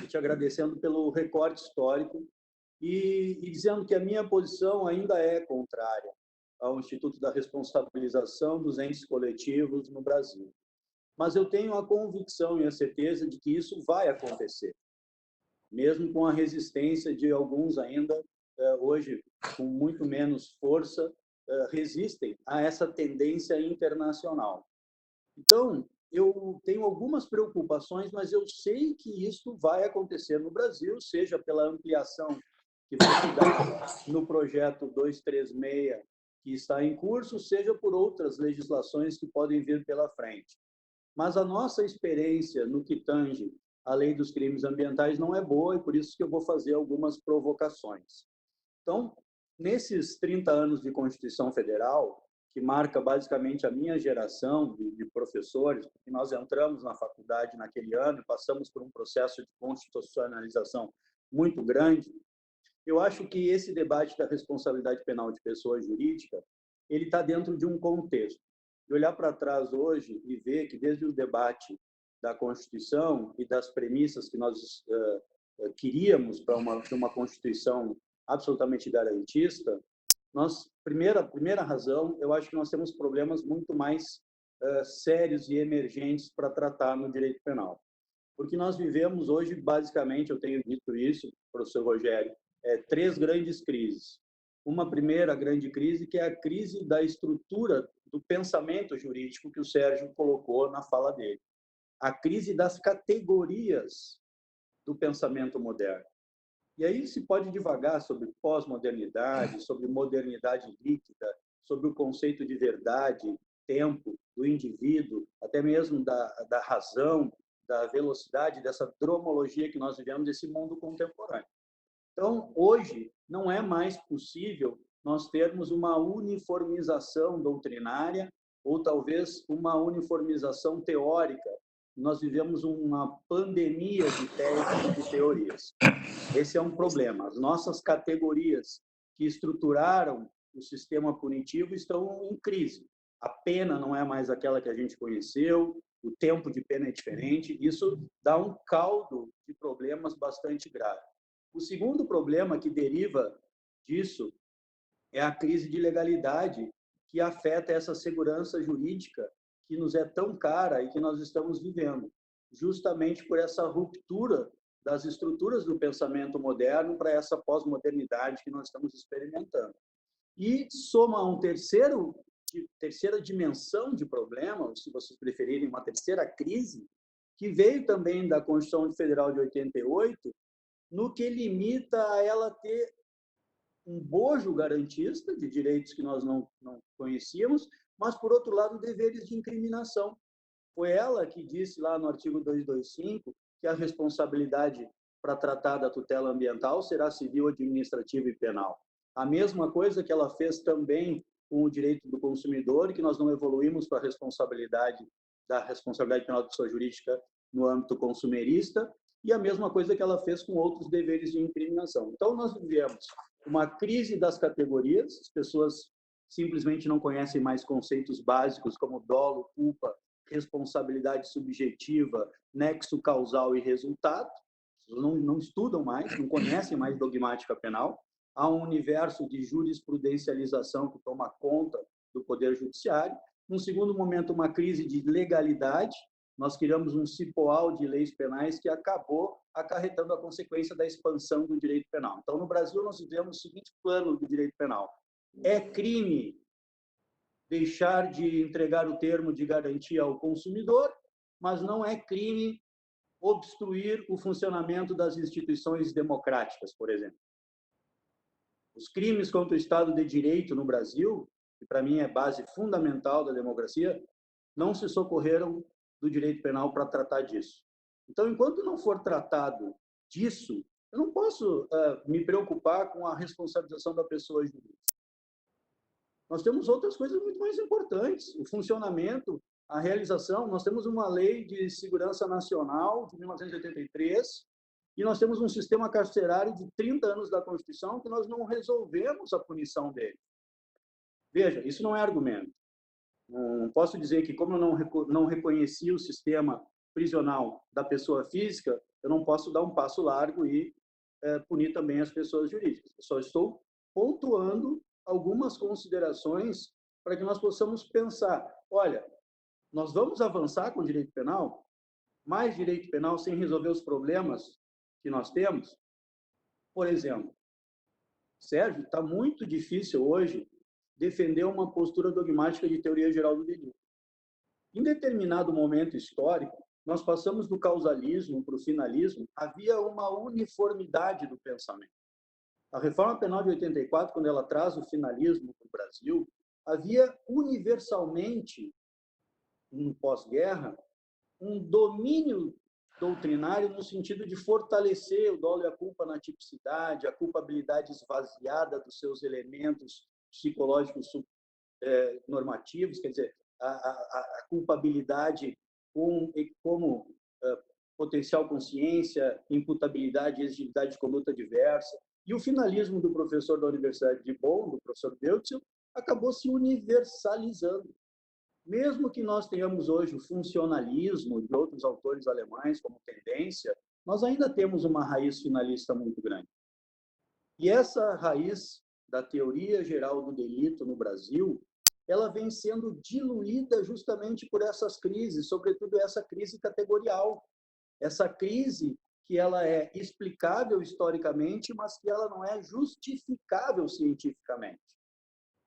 te agradecendo pelo recorte histórico e dizendo que a minha posição ainda é contrária ao Instituto da Responsabilização dos Entes Coletivos no Brasil. Mas eu tenho a convicção e a certeza de que isso vai acontecer, mesmo com a resistência de alguns ainda, hoje, com muito menos força, resistem a essa tendência internacional. Então, eu tenho algumas preocupações, mas eu sei que isso vai acontecer no Brasil, seja pela ampliação que vai se dar no projeto 236, que está em curso, seja por outras legislações que podem vir pela frente. Mas a nossa experiência no que tange à lei dos crimes ambientais não é boa, e por isso que eu vou fazer algumas provocações. Então, nesses 30 anos de Constituição Federal, que marca basicamente a minha geração de professores, porque nós entramos na faculdade naquele ano e passamos por um processo de constitucionalização muito grande, eu acho que esse debate da responsabilidade penal de pessoa jurídica, ele está dentro de um contexto. De olhar para trás hoje e ver que desde o debate da Constituição e das premissas que nós queríamos para uma Constituição absolutamente garantista, primeira razão, eu acho que nós temos problemas muito mais sérios e emergentes para tratar no direito penal. Porque nós vivemos hoje, basicamente, eu tenho dito isso, professor Rogério, 3 grandes crises. Uma primeira grande crise, que é a crise da estrutura do pensamento jurídico que o Sérgio colocou na fala dele. A crise das categorias do pensamento moderno. E aí se pode divagar sobre pós-modernidade, sobre modernidade líquida, sobre o conceito de verdade, tempo, do indivíduo, até mesmo da razão, da velocidade, dessa dromologia que nós vivemos desse mundo contemporâneo. Então, hoje, não é mais possível nós termos uma uniformização doutrinária ou talvez uma uniformização teórica. Nós vivemos uma pandemia de teses e de teorias. Esse é um problema. As nossas categorias que estruturaram o sistema punitivo estão em crise. A pena não é mais aquela que a gente conheceu, o tempo de pena é diferente. Isso dá um caldo de problemas bastante grave. O segundo problema que deriva disso é a crise de legalidade, que afeta essa segurança jurídica que nos é tão cara e que nós estamos vivendo, justamente por essa ruptura das estruturas do pensamento moderno para essa pós-modernidade que nós estamos experimentando. E soma a terceira dimensão de problema, se vocês preferirem, uma terceira crise, que veio também da Constituição Federal de 88, no que limita a ela ter um bojo garantista de direitos que nós não conhecíamos, mas, por outro lado, deveres de incriminação. Foi ela que disse lá no artigo 225 que a responsabilidade para tratar da tutela ambiental será civil, administrativa e penal. A mesma coisa que ela fez também com o direito do consumidor, que nós não evoluímos para a responsabilidade penal de pessoa jurídica no âmbito consumerista, e a mesma coisa que ela fez com outros deveres de incriminação. Então, nós vivemos uma crise das categorias, as pessoas simplesmente não conhecem mais conceitos básicos como dolo, culpa, responsabilidade subjetiva, nexo causal e resultado, não estudam mais, não conhecem mais dogmática penal. Há um universo de jurisprudencialização que toma conta do Poder Judiciário. Num segundo momento, uma crise de legalidade. Nós criamos um cipoal de leis penais que acabou acarretando a consequência da expansão do direito penal. Então, no Brasil, nós vivemos o seguinte plano do direito penal. É crime deixar de entregar o termo de garantia ao consumidor, mas não é crime obstruir o funcionamento das instituições democráticas, por exemplo. Os crimes contra o Estado de Direito no Brasil que para mim é base fundamental da democracia, não se socorreram do direito penal para tratar disso. Então, enquanto não for tratado disso, eu não posso me preocupar com a responsabilização da pessoa jurídica. Nós temos outras coisas muito mais importantes, o funcionamento, a realização. Nós temos uma lei de segurança nacional de 1983 e nós temos um sistema carcerário de 30 anos da Constituição que nós não resolvemos a punição dele. Veja, isso não é argumento. Não posso dizer que, como eu não reconheci o sistema prisional da pessoa física, eu não posso dar um passo largo e punir também as pessoas jurídicas. Eu só estou pontuando algumas considerações para que nós possamos pensar, olha, nós vamos avançar com o direito penal? Mais direito penal sem resolver os problemas que nós temos? Por exemplo, Sérgio, está muito difícil hoje defender uma postura dogmática de teoria geral do delito. Em determinado momento histórico, nós passamos do causalismo para o finalismo, havia uma uniformidade do pensamento. A reforma penal de 84, quando ela traz o finalismo para o Brasil, havia universalmente, no pós-guerra, um domínio doutrinário no sentido de fortalecer o dolo e a culpa na tipicidade, a culpabilidade esvaziada dos seus elementos psicológicos normativos, quer dizer, a culpabilidade como potencial consciência, imputabilidade e exigibilidade de conduta diversa. E o finalismo do professor da Universidade de Bonn, do professor Deutzel, acabou se universalizando. Mesmo que nós tenhamos hoje o funcionalismo de outros autores alemães como tendência, nós ainda temos uma raiz finalista muito grande. E essa raiz da teoria geral do delito no Brasil, ela vem sendo diluída justamente por essas crises, sobretudo essa crise categorial. Essa crise que ela é explicável historicamente, mas que ela não é justificável cientificamente.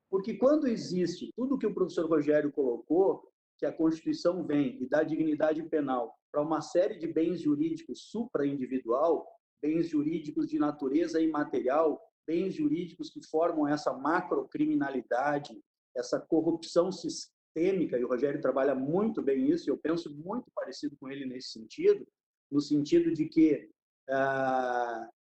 Porque quando existe tudo que o professor Rogério colocou, que a Constituição vem e dá dignidade penal para uma série de bens jurídicos supra-individual, bens jurídicos de natureza imaterial, bens jurídicos que formam essa macrocriminalidade, essa corrupção sistêmica, e o Rogério trabalha muito bem isso, e eu penso muito parecido com ele nesse sentido, no sentido de que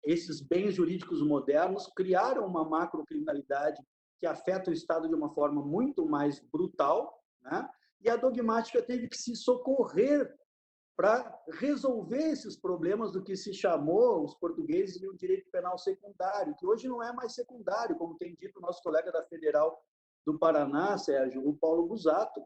esses bens jurídicos modernos criaram uma macrocriminalidade que afeta o Estado de uma forma muito mais brutal, né? E a dogmática teve que se socorrer para resolver esses problemas do que se chamou, os portugueses, de um direito penal secundário, que hoje não é mais secundário, como tem dito o nosso colega da Federal do Paraná, Sérgio, o Paulo Busato.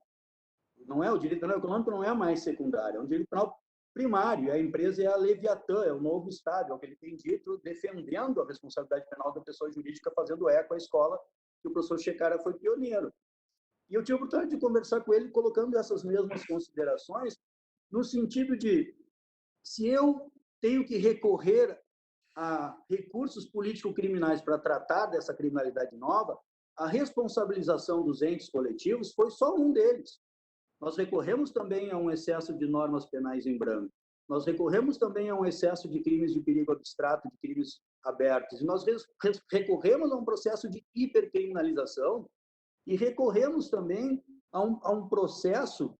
Não é, o direito penal econômico não é mais secundário, é um direito penal primário, a empresa é a Leviatã, é o novo Estado, é o que ele tem dito, defendendo a responsabilidade penal da pessoa jurídica, fazendo eco à escola que o professor Checara foi pioneiro. E eu tive a oportunidade de conversar com ele, colocando essas mesmas considerações, no sentido de, se eu tenho que recorrer a recursos político-criminais para tratar dessa criminalidade nova, a responsabilização dos entes coletivos foi só um deles. Nós recorremos também a um excesso de normas penais em branco. Nós recorremos também a um excesso de crimes de perigo abstrato, de crimes abertos. E nós recorremos a um processo de hipercriminalização e recorremos também a um processo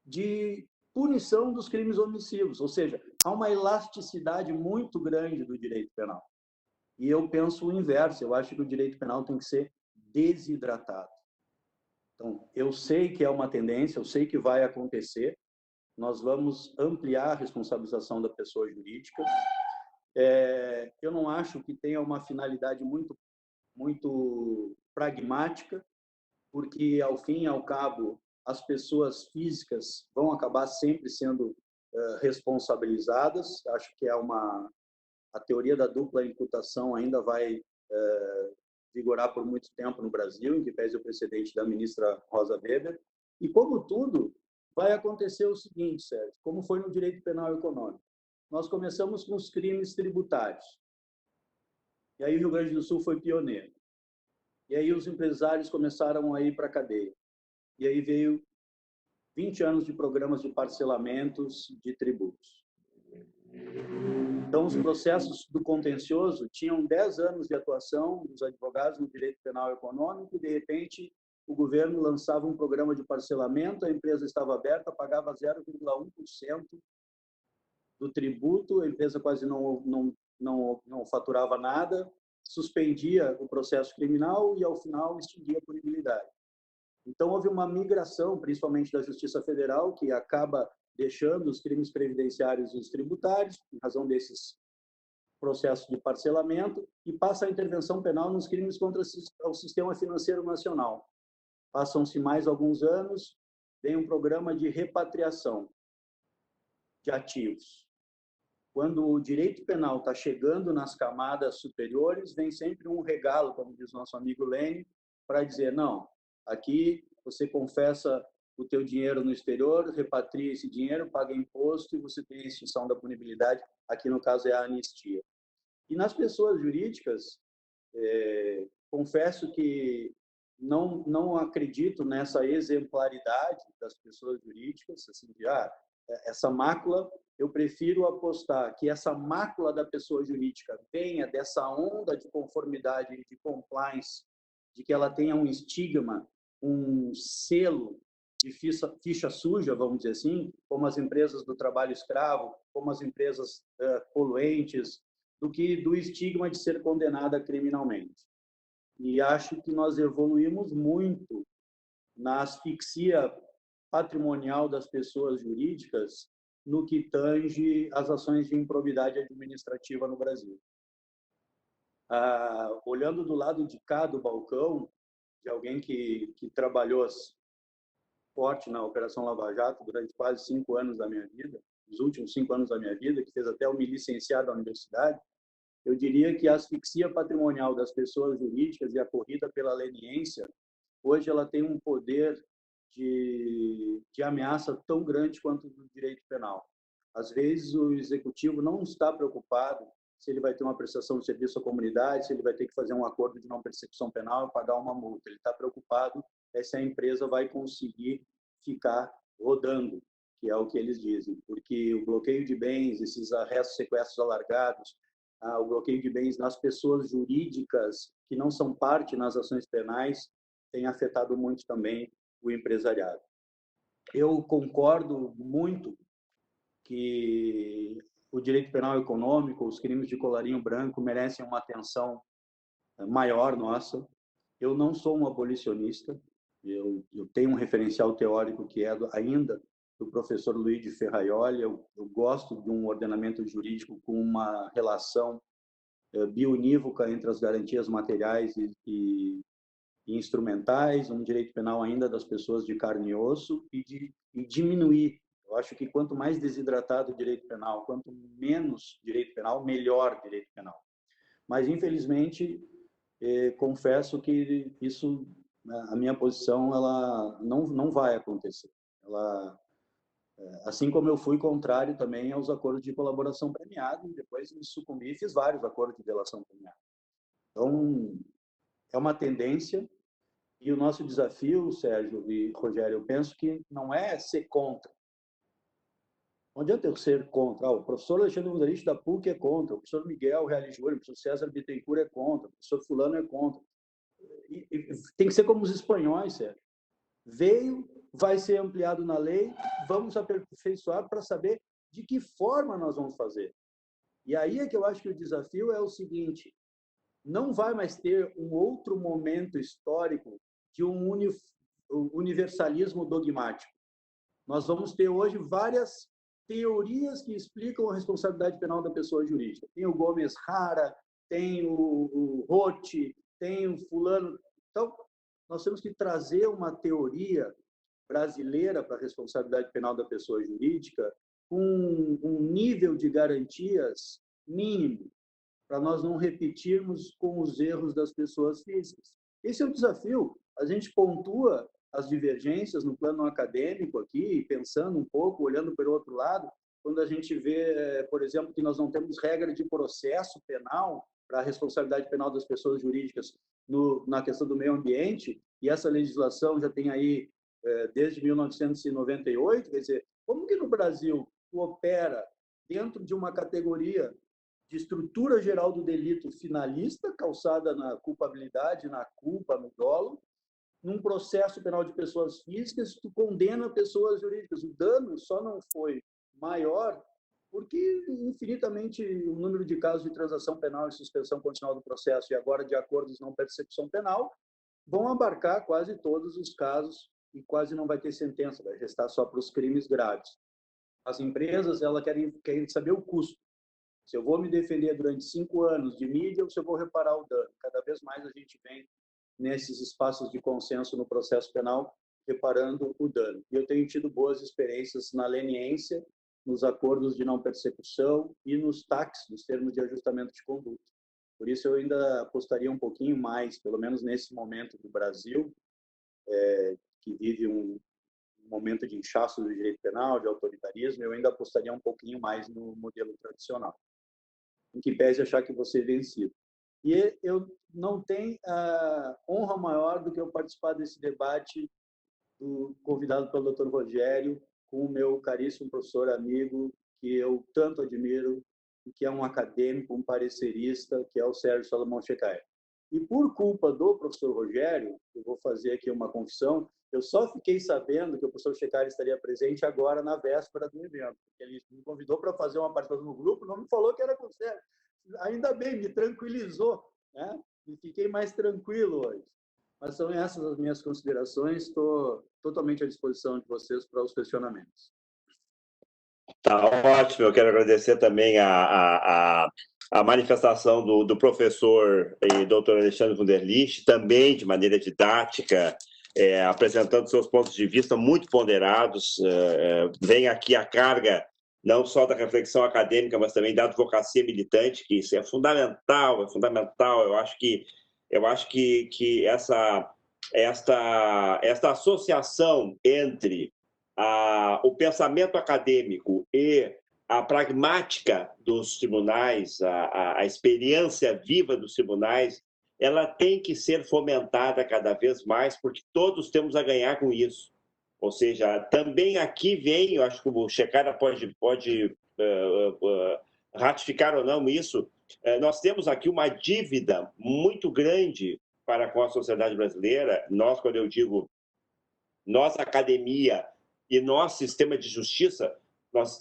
de punição dos crimes omissivos, ou seja, há uma elasticidade muito grande do direito penal. E eu penso o inverso, eu acho que o direito penal tem que ser desidratado. Então, eu sei que é uma tendência, eu sei que vai acontecer, nós vamos ampliar a responsabilização da pessoa jurídica. Eu não acho que tenha uma finalidade muito pragmática, porque, ao fim e ao cabo, as pessoas físicas vão acabar sempre sendo responsabilizadas. Acho que a teoria da dupla imputação ainda vai vigorar por muito tempo no Brasil, em que pese o precedente da ministra Rosa Weber. E, como tudo, vai acontecer o seguinte, Sérgio, como foi no direito penal econômico. Nós começamos com os crimes tributários. E aí o Rio Grande do Sul foi pioneiro. E aí os empresários começaram a ir para a cadeia. E aí veio 20 anos de programas de parcelamentos de tributos. Então, os processos do contencioso tinham 10 anos de atuação dos advogados no direito penal econômico e, de repente, o governo lançava um programa de parcelamento, a empresa estava aberta, pagava 0,1% do tributo, a empresa quase não faturava nada, suspendia o processo criminal e, ao final, extinguia a punibilidade. Então, houve uma migração, principalmente da Justiça Federal, que acaba deixando os crimes previdenciários e os tributários, em razão desses processos de parcelamento, e passa a intervenção penal nos crimes contra o sistema financeiro nacional. Passam-se mais alguns anos, vem um programa de repatriação de ativos. Quando o direito penal está chegando nas camadas superiores, vem sempre um regalo, como diz nosso amigo Lênin, para dizer, não, aqui você confessa o teu dinheiro no exterior, repatria esse dinheiro, paga imposto e você tem a extinção da punibilidade, aqui no caso é a anistia. E nas pessoas jurídicas, confesso que não acredito nessa exemplaridade das pessoas jurídicas, assim, de, essa mácula, eu prefiro apostar que essa mácula da pessoa jurídica venha dessa onda de conformidade e de compliance, de que ela tenha um estigma, um selo de ficha suja, vamos dizer assim, como as empresas do trabalho escravo, como as empresas poluentes, do que do estigma de ser condenada criminalmente. E acho que nós evoluímos muito na asfixia patrimonial das pessoas jurídicas no que tange as ações de improbidade administrativa no Brasil. Olhando do lado de cá do balcão, de alguém que trabalhou forte na Operação Lava Jato durante quase 5 anos da minha vida, os últimos 5 anos da minha vida, que fez até me licenciar da universidade, eu diria que a asfixia patrimonial das pessoas jurídicas e a corrida pela leniência, hoje ela tem um poder de ameaça tão grande quanto do direito penal. Às vezes, o executivo não está preocupado se ele vai ter uma prestação de serviço à comunidade, se ele vai ter que fazer um acordo de não persecução penal e pagar uma multa. Ele está preocupado se a empresa vai conseguir ficar rodando, que é o que eles dizem, porque o bloqueio de bens, esses arrestos, sequestros alargados, o bloqueio de bens nas pessoas jurídicas que não são parte nas ações penais tem afetado muito também o empresariado. Eu concordo muito que o direito penal econômico, os crimes de colarinho branco merecem uma atenção maior nossa. Eu não sou um abolicionista, eu tenho um referencial teórico que é ainda do professor Luiz de Ferraioli. Eu gosto de um ordenamento jurídico com uma relação biunívoca entre as garantias materiais e instrumentais, um direito penal ainda das pessoas de carne e osso e diminuir. Eu acho que quanto mais desidratado o direito penal, quanto menos direito penal, melhor direito penal. Mas, infelizmente, confesso que isso, a minha posição, ela não vai acontecer. Assim como eu fui contrário também aos acordos de colaboração premiada, e depois me sucumbi e fiz vários acordos de delação premiada. Então, é uma tendência, e o nosso desafio, Sérgio e Rogério, eu penso que não é ser contra. Não adianta eu ser contra. O professor Alexandre Wunderlich da PUC é contra, o professor Miguel Reale Júnior, o professor César Bittencourt é contra, o professor fulano é contra. E tem que ser como os espanhóis, Sérgio. Veio, vai ser ampliado na lei, vamos aperfeiçoar para saber de que forma nós vamos fazer. E aí é que eu acho que o desafio é o seguinte: não vai mais ter um outro momento histórico de um universalismo dogmático. Nós vamos ter hoje várias teorias que explicam a responsabilidade penal da pessoa jurídica. Tem o Gomes Rara, tem o Rotti, tem o fulano. Então, nós temos que trazer uma teoria brasileira para a responsabilidade penal da pessoa jurídica com um nível de garantias mínimo, para nós não repetirmos com os erros das pessoas físicas. Esse é o desafio. A gente pontua as divergências no plano acadêmico aqui, pensando um pouco, olhando pelo outro lado, quando a gente vê, por exemplo, que nós não temos regra de processo penal para a responsabilidade penal das pessoas jurídicas na questão do meio ambiente, e essa legislação já tem aí desde 1998, quer dizer, como que no Brasil tu opera dentro de uma categoria de estrutura geral do delito finalista, calçada na culpabilidade, na culpa, no dolo, num processo penal de pessoas físicas, tu condena pessoas jurídicas. O dano só não foi maior porque infinitamente o número de casos de transação penal e suspensão condicional do processo e agora de acordos não persecução penal vão abarcar quase todos os casos e quase não vai ter sentença, vai restar só para os crimes graves. As empresas, elas querem saber o custo. Se eu vou me defender durante 5 anos de mídia ou se eu vou reparar o dano. Cada vez mais a gente vem nesses espaços de consenso no processo penal, reparando o dano. E eu tenho tido boas experiências na leniência, nos acordos de não persecução e nos TACs, nos termos de ajustamento de conduta. Por isso, eu ainda apostaria um pouquinho mais, pelo menos nesse momento do Brasil, que vive um momento de inchaço do direito penal, de autoritarismo, eu ainda apostaria um pouquinho mais no modelo tradicional, em que pese achar que você é vencido. E eu não tenho honra maior do que eu participar desse debate convidado pelo Dr. Rogério, com o meu caríssimo professor amigo, que eu tanto admiro, e que é um acadêmico, um parecerista, que é o Sérgio Salomão Checai. E por culpa do professor Rogério, eu vou fazer aqui uma confissão, eu só fiquei sabendo que o professor Checai estaria presente agora na véspera do evento, porque ele me convidou para fazer uma participação no grupo, não me falou que era com o Sérgio. Ainda bem, me tranquilizou, né? E fiquei mais tranquilo hoje. Mas são essas as minhas considerações, estou totalmente à disposição de vocês para os questionamentos.
Tá ótimo, eu quero agradecer também a manifestação do professor e doutor Alexandre Wunderlich, também de maneira didática, apresentando seus pontos de vista muito ponderados. Vem aqui a carga não só da reflexão acadêmica, mas também da advocacia militante, que isso é fundamental, é fundamental. Eu acho que esta associação entre o pensamento acadêmico e a pragmática dos tribunais, a experiência viva dos tribunais, ela tem que ser fomentada cada vez mais, porque todos temos a ganhar com isso. Ou seja, também aqui vem, eu acho que o Checara pode ratificar ou não isso, nós temos aqui uma dívida muito grande para com a sociedade brasileira. Nós, quando eu digo nós, academia, e nosso sistema de justiça, nós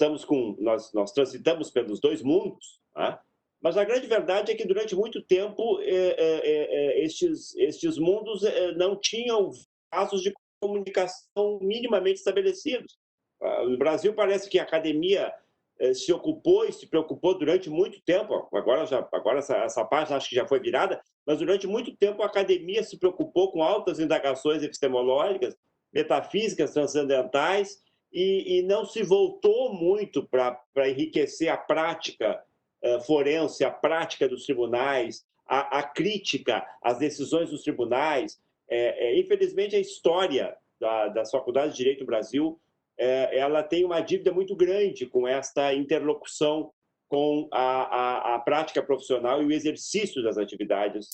transitamos pelos dois mundos, tá? Mas a grande verdade é que durante muito tempo estes mundos não tinham vasos de comunicação minimamente estabelecidos. No Brasil parece que a academia se ocupou e se preocupou durante muito tempo, agora essa página acho que já foi virada, mas durante muito tempo a academia se preocupou com altas indagações epistemológicas, metafísicas transcendentais, e não se voltou muito para enriquecer a prática forense, a prática dos tribunais, a crítica às decisões dos tribunais. Infelizmente, a história das faculdades de Direito do Brasil ela tem uma dívida muito grande com esta interlocução com a prática profissional e o exercício das atividades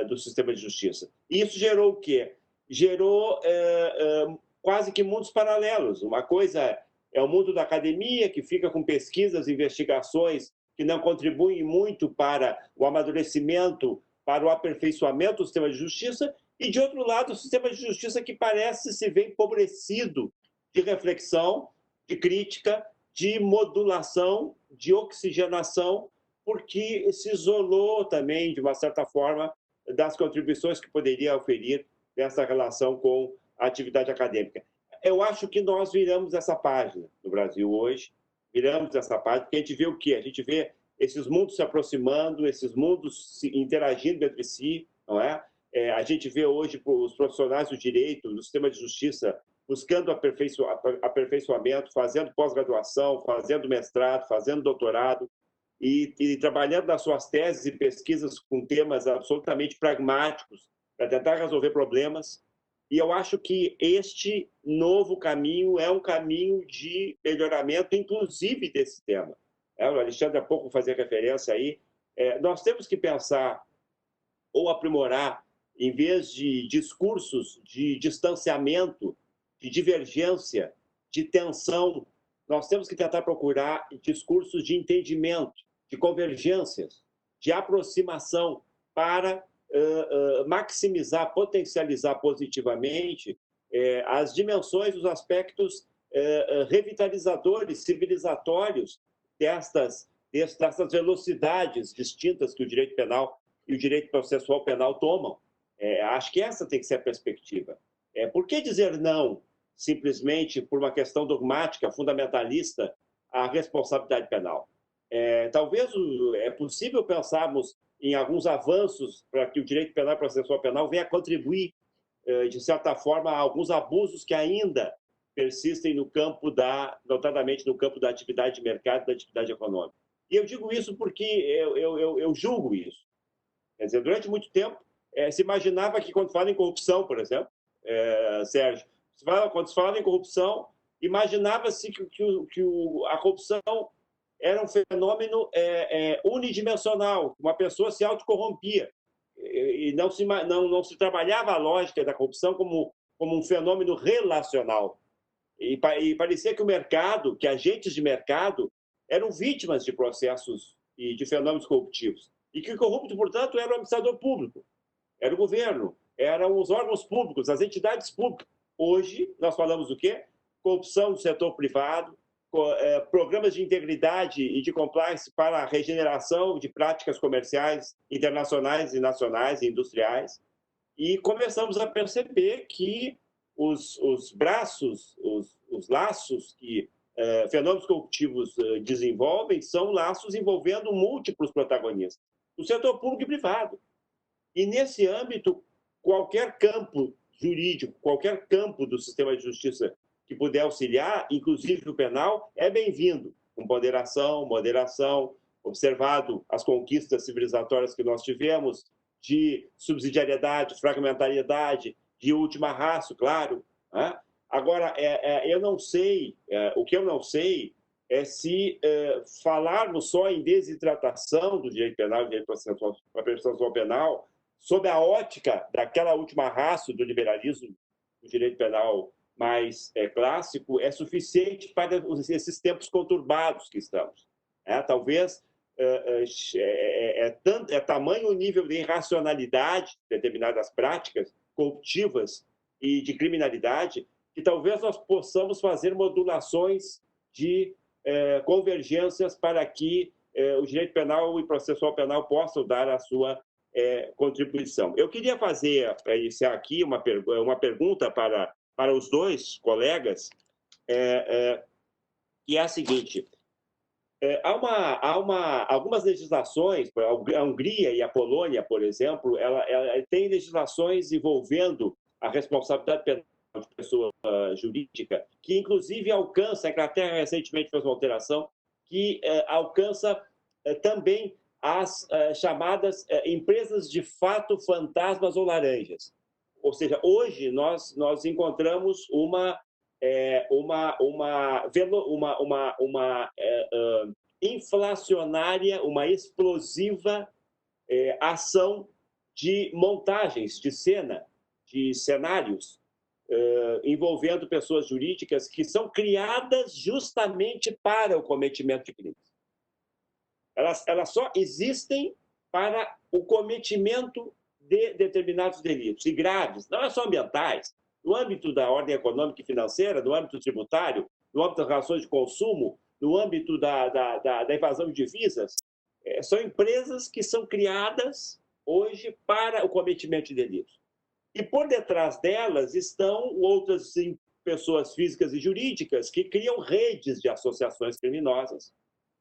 do sistema de justiça. E isso gerou o quê? Gerou quase que mundos paralelos. Uma coisa é o mundo da academia, que fica com pesquisas, investigações que não contribuem muito para o amadurecimento, para o aperfeiçoamento do sistema de justiça, e, de outro lado, o sistema de justiça que parece se ver empobrecido de reflexão, de crítica, de modulação, de oxigenação, porque se isolou também, de uma certa forma, das contribuições que poderia oferir nessa relação com a atividade acadêmica. Eu acho que nós viramos essa página no Brasil hoje, viramos essa página, porque a gente vê o quê? A gente vê esses mundos se aproximando, esses mundos interagindo entre si, não é? A gente vê hoje os profissionais do direito, do sistema de justiça, buscando aperfeiçoamento, fazendo pós-graduação, fazendo mestrado, fazendo doutorado, e trabalhando nas suas teses e pesquisas com temas absolutamente pragmáticos para tentar resolver problemas. E eu acho que este novo caminho é um caminho de melhoramento, inclusive desse tema. O Alexandre há pouco fazia referência aí. Nós temos que pensar ou aprimorar, em vez de discursos de distanciamento, de divergência, de tensão, nós temos que tentar procurar discursos de entendimento, de convergências, de aproximação para maximizar, potencializar positivamente as dimensões, os aspectos revitalizadores, civilizatórios dessas velocidades distintas que o direito penal e o direito processual penal tomam. Acho que essa tem que ser a perspectiva. Por que dizer não, simplesmente por uma questão dogmática, fundamentalista, à responsabilidade penal? Talvez é possível pensarmos em alguns avanços para que o direito penal e processual penal venha contribuir, de certa forma, a alguns abusos que ainda persistem no campo notadamente no campo da atividade de mercado e da atividade econômica. E eu digo isso porque eu julgo isso. Quer dizer, durante muito tempo, se imaginava que, quando fala em corrupção, por exemplo, Sérgio, quando se fala em corrupção, imaginava-se que a corrupção era um fenômeno unidimensional, uma pessoa se autocorrompia, e não se trabalhava a lógica da corrupção como um fenômeno relacional. E parecia que o mercado, que agentes de mercado, eram vítimas de processos e de fenômenos corruptivos. E que o corrupto, portanto, era o administrador público, era o governo, eram os órgãos públicos, as entidades públicas. Hoje, nós falamos do quê? Corrupção do setor privado, programas de integridade e de compliance para a regeneração de práticas comerciais internacionais e nacionais e industriais. E começamos a perceber que os laços que fenômenos corruptivos desenvolvem são laços envolvendo múltiplos protagonistas, do setor público e privado. E, nesse âmbito, qualquer campo jurídico, qualquer campo do sistema de justiça que puder auxiliar, inclusive o penal, é bem-vindo, com ponderação, moderação, observado as conquistas civilizatórias que nós tivemos, de subsidiariedade, fragmentariedade, de última ratio, claro. Né? Agora, eu não sei, o que eu não sei é se falarmos só em desidratação do direito penal e do direito processual penal, sob a ótica daquela última ratio do liberalismo do direito penal mais clássico, é suficiente para esses tempos conturbados que estamos. Talvez é tamanho o nível de irracionalidade de determinadas práticas corruptivas e de criminalidade que talvez nós possamos fazer modulações de convergências para que o direito penal e processual penal possam dar a sua contribuição. Eu queria fazer, para iniciar aqui, uma pergunta para os dois colegas, que é a seguinte: algumas legislações, a Hungria e a Polônia, por exemplo, ela tem legislações envolvendo a responsabilidade penal de pessoa jurídica, que inclusive alcança, a Inglaterra recentemente fez uma alteração, que alcança também as chamadas empresas de fato fantasmas ou laranjas. Ou seja, hoje nós encontramos uma inflacionária, uma explosiva ação de montagens de cena, de cenários, envolvendo pessoas jurídicas que são criadas justamente para o cometimento de crimes. Elas só existem para o cometimento de determinados delitos, e graves, não é só ambientais, no âmbito da ordem econômica e financeira, no âmbito tributário, no âmbito das relações de consumo, no âmbito da evasão de divisas. São empresas que são criadas hoje para o cometimento de delitos. E por detrás delas estão outras pessoas físicas e jurídicas que criam redes de associações criminosas.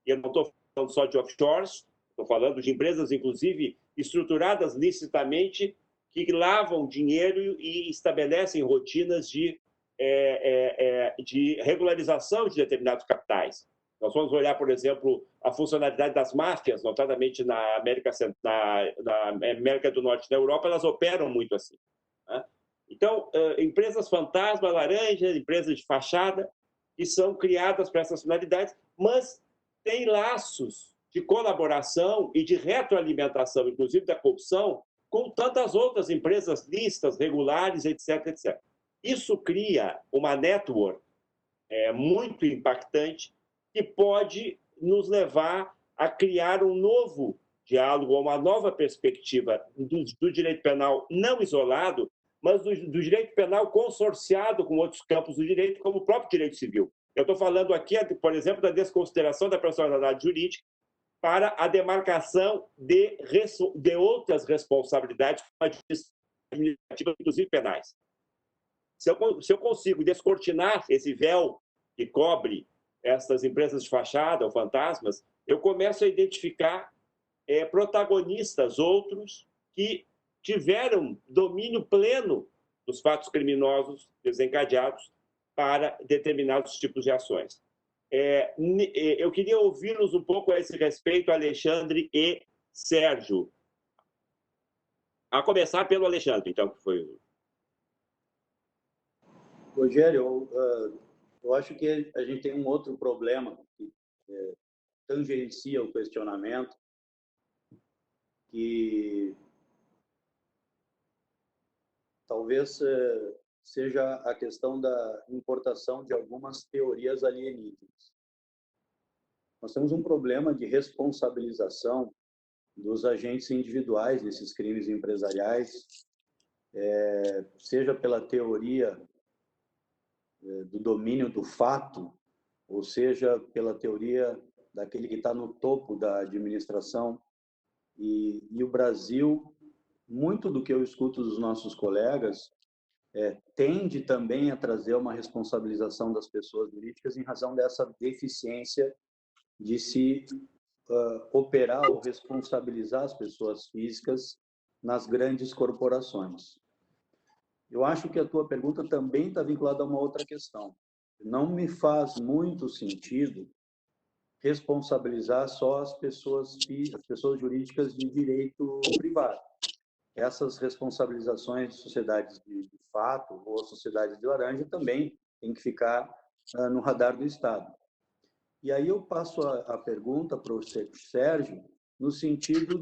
E eu não estou falando só de offshores, estou falando de empresas, inclusive, estruturadas licitamente, que lavam dinheiro e estabelecem rotinas de regularização de determinados capitais. Nós vamos olhar, por exemplo, a funcionalidade das máfias, notadamente na América do Norte e na Europa, elas operam muito assim. Né? Então, empresas fantasma, laranja, empresas de fachada, que são criadas para essas finalidades, mas têm laços de colaboração e de retroalimentação, inclusive da corrupção, com tantas outras empresas lícitas, regulares, etc, etc. Isso cria uma network muito impactante que pode nos levar a criar um novo diálogo, a uma nova perspectiva do direito penal não isolado, mas do direito penal consorciado com outros campos do direito, como o próprio direito civil. Eu estou falando aqui, por exemplo, da desconsideração da personalidade jurídica para a demarcação de outras responsabilidades, administrativas, inclusive penais. Se eu consigo descortinar esse véu que cobre essas empresas de fachada ou fantasmas, eu começo a identificar protagonistas outros que tiveram domínio pleno dos fatos criminosos desencadeados para determinados tipos de ações. Eu queria ouvi-los um pouco a esse respeito, Alexandre e Sérgio. A começar pelo Alexandre, então, que foi...
Rogério, eu acho que a gente tem um outro problema que tangencia o questionamento, que talvez seja a questão da importação de algumas teorias alienígenas. Nós temos um problema de responsabilização dos agentes individuais desses crimes empresariais, seja pela teoria do domínio do fato, ou seja pela teoria daquele que está no topo da administração. E o Brasil, muito do que eu escuto dos nossos colegas, tende também a trazer uma responsabilização das pessoas jurídicas em razão dessa deficiência de se operar ou responsabilizar as pessoas físicas nas grandes corporações. Eu acho que a tua pergunta também está vinculada a uma outra questão. Não me faz muito sentido responsabilizar só as pessoas jurídicas de direito privado. Essas responsabilizações de sociedades de fato ou sociedades de laranja também tem que ficar no radar do Estado. E aí eu passo a pergunta para o Sérgio no sentido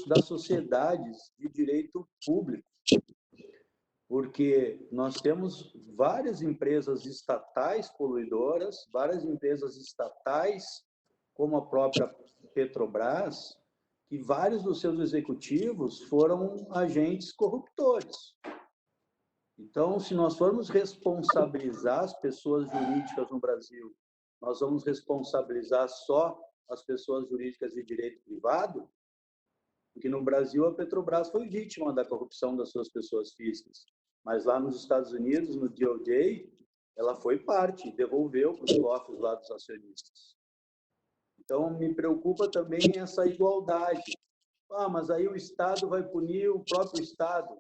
das sociedades de direito público, porque nós temos várias empresas estatais poluidoras, várias empresas estatais, como a própria Petrobras, que vários dos seus executivos foram agentes corruptores. Então, se nós formos responsabilizar as pessoas jurídicas no Brasil, nós vamos responsabilizar só as pessoas jurídicas de direito privado? Porque no Brasil a Petrobras foi vítima da corrupção das suas pessoas físicas, mas lá nos Estados Unidos, no DOJ, ela foi parte, devolveu para os cofres lá dos acionistas. Então, me preocupa também essa igualdade. Mas aí o Estado vai punir o próprio Estado,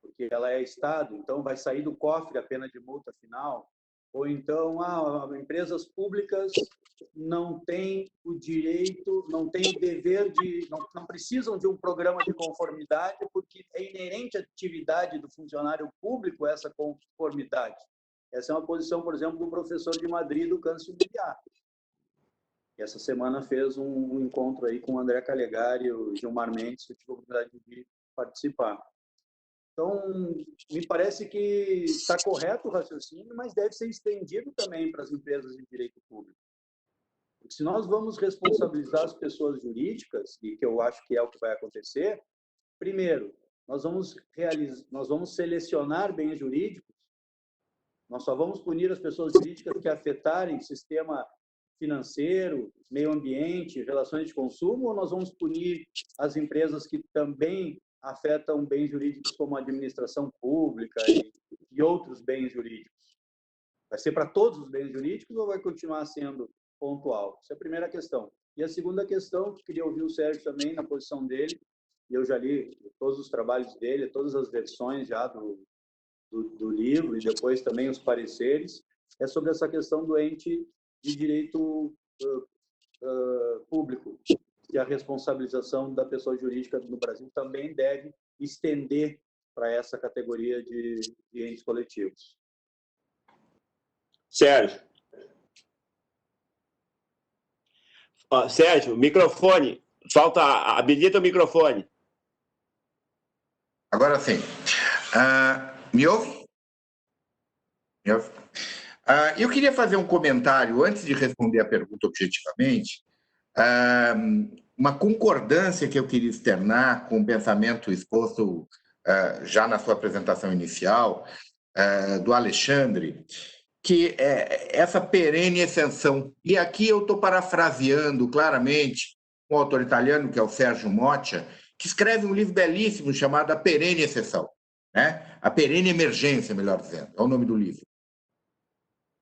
porque ela é Estado, então vai sair do cofre a pena de multa final. Ou então, empresas públicas não têm o direito, não têm o dever de... Não precisam de um programa de conformidade, porque é inerente à atividade do funcionário público essa conformidade. Essa é uma posição, por exemplo, do professor de Madrid, do Câncio Biliar. Essa semana fez um encontro aí com o André Calegari e o Gilmar Mendes, que eu tive a oportunidade de participar. Então, me parece que está correto o raciocínio, mas deve ser estendido também para as empresas de direito público. Porque se nós vamos responsabilizar as pessoas jurídicas, e que eu acho que é o que vai acontecer, primeiro, nós vamos selecionar bens jurídicos, nós só vamos punir as pessoas jurídicas que afetarem o sistema financeiro, meio ambiente, relações de consumo, ou nós vamos punir as empresas que também afetam bens jurídicos como a administração pública e outros bens jurídicos? Vai ser para todos os bens jurídicos ou vai continuar sendo pontual? Essa é a primeira questão. E a segunda questão, que queria ouvir o Sérgio também na posição dele, e eu já li todos os trabalhos dele, todas as versões já do livro e depois também os pareceres, é sobre essa questão do ente de direito público, que a responsabilização da pessoa jurídica no Brasil também deve estender para essa categoria de entes coletivos.
Sérgio. Sérgio, microfone. Habilita o microfone.
Agora sim. Me ouve? Me ouve? Eu queria fazer um comentário, antes de responder a pergunta objetivamente, uma concordância que eu queria externar com o pensamento exposto já na sua apresentação inicial, do Alexandre, que é essa perene exceção. E aqui eu estou parafraseando claramente um autor italiano, que é o Sérgio Moccia, que escreve um livro belíssimo chamado A Perene Exceção, né? A Perene Emergência, melhor dizendo, é o nome do livro.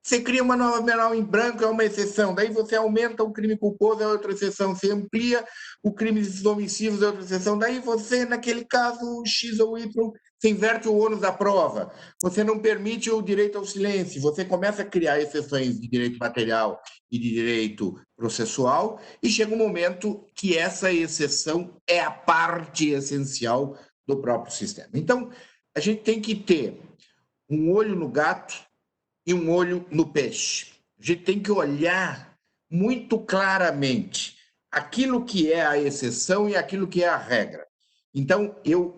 Você cria uma nova penal em branco, é uma exceção. Daí você aumenta o crime culposo, é outra exceção. Você amplia o crime de homicídios, é outra exceção. Daí você, naquele caso, X ou Y, você inverte o ônus da prova. Você não permite o direito ao silêncio. Você começa a criar exceções de direito material e de direito processual, e chega um momento que essa exceção é a parte essencial do próprio sistema. Então, a gente tem que ter um olho no gato e um olho no peixe. A gente tem que olhar muito claramente aquilo que é a exceção e aquilo que é a regra. Então, eu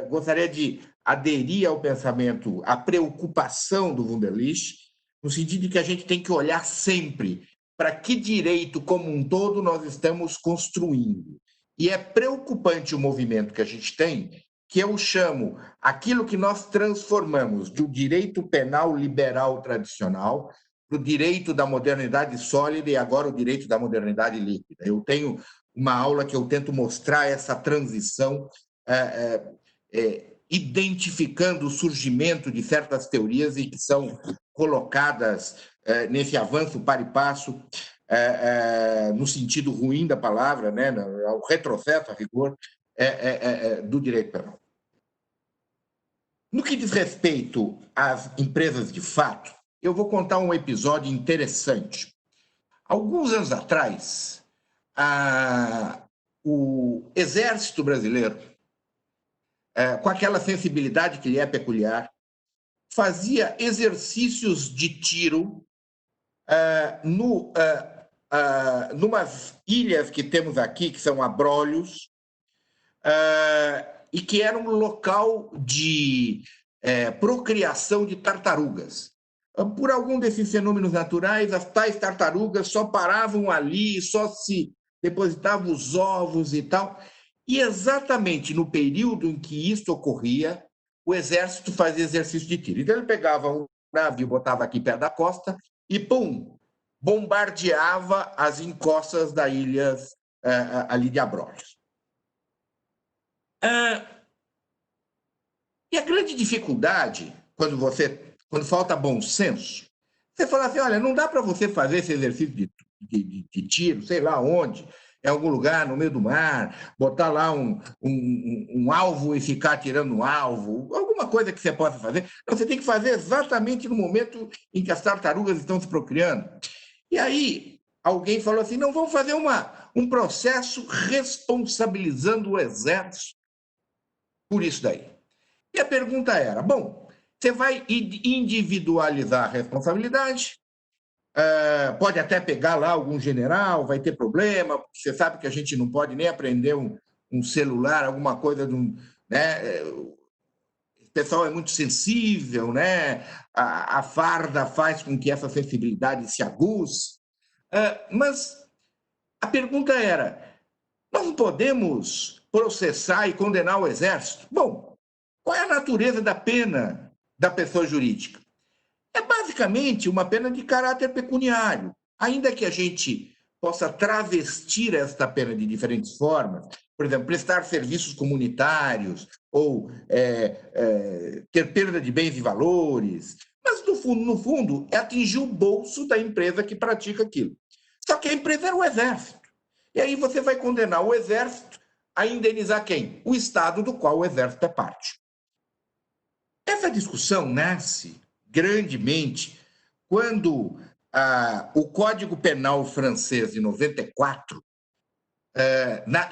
gostaria de aderir ao pensamento, à preocupação do Wunderlich, no sentido de que a gente tem que olhar sempre para que direito como um todo nós estamos construindo. E é preocupante o movimento que a gente tem, que eu chamo aquilo que nós transformamos do direito penal liberal tradicional para o direito da modernidade sólida e agora o direito da modernidade líquida. Eu tenho uma aula que eu tento mostrar essa transição, identificando o surgimento de certas teorias e que são colocadas nesse avanço para e passo, no sentido ruim da palavra, né, ao retrocesso, a rigor, do direito penal. No que diz respeito às empresas de fato, eu vou contar um episódio interessante. Alguns anos atrás, o Exército Brasileiro, com aquela sensibilidade que lhe é peculiar, fazia exercícios de tiro numas ilhas que temos aqui, que são abrolhos, e que era um local de procriação de tartarugas. Por algum desses fenômenos naturais, as tais tartarugas só paravam ali, só se depositavam os ovos e tal. E exatamente no período em que isso ocorria, o Exército fazia exercício de tiro. Então ele pegava um navio, botava aqui perto da costa e, pum, bombardeava as encostas da ilha ali de Abrolhos. E a grande dificuldade, quando falta bom senso, você fala assim, olha, não dá para você fazer esse exercício de tiro, sei lá onde, em algum lugar, no meio do mar, botar lá um alvo e ficar atirando um alvo, alguma coisa que você possa fazer. Você tem que fazer exatamente no momento em que as tartarugas estão se procriando. E aí, alguém falou assim, não, vamos fazer um processo responsabilizando o Exército por isso daí. E a pergunta era, bom, você vai individualizar a responsabilidade, pode até pegar lá algum general, vai ter problema, você sabe que a gente não pode nem aprender um celular, alguma coisa, né? O pessoal é muito sensível, né? A farda faz com que essa sensibilidade se aguce. Mas a pergunta era, nós não podemos processar e condenar o Exército? Bom, qual é a natureza da pena da pessoa jurídica? É basicamente uma pena de caráter pecuniário, ainda que a gente possa travestir esta pena de diferentes formas, por exemplo, prestar serviços comunitários ou ter perda de bens e valores, mas no fundo é atingir o bolso da empresa que pratica aquilo. Só que a empresa era o Exército. E aí você vai condenar o Exército a indenizar quem? O Estado do qual o Exército é parte. Essa discussão nasce grandemente quando o Código Penal francês, de 94,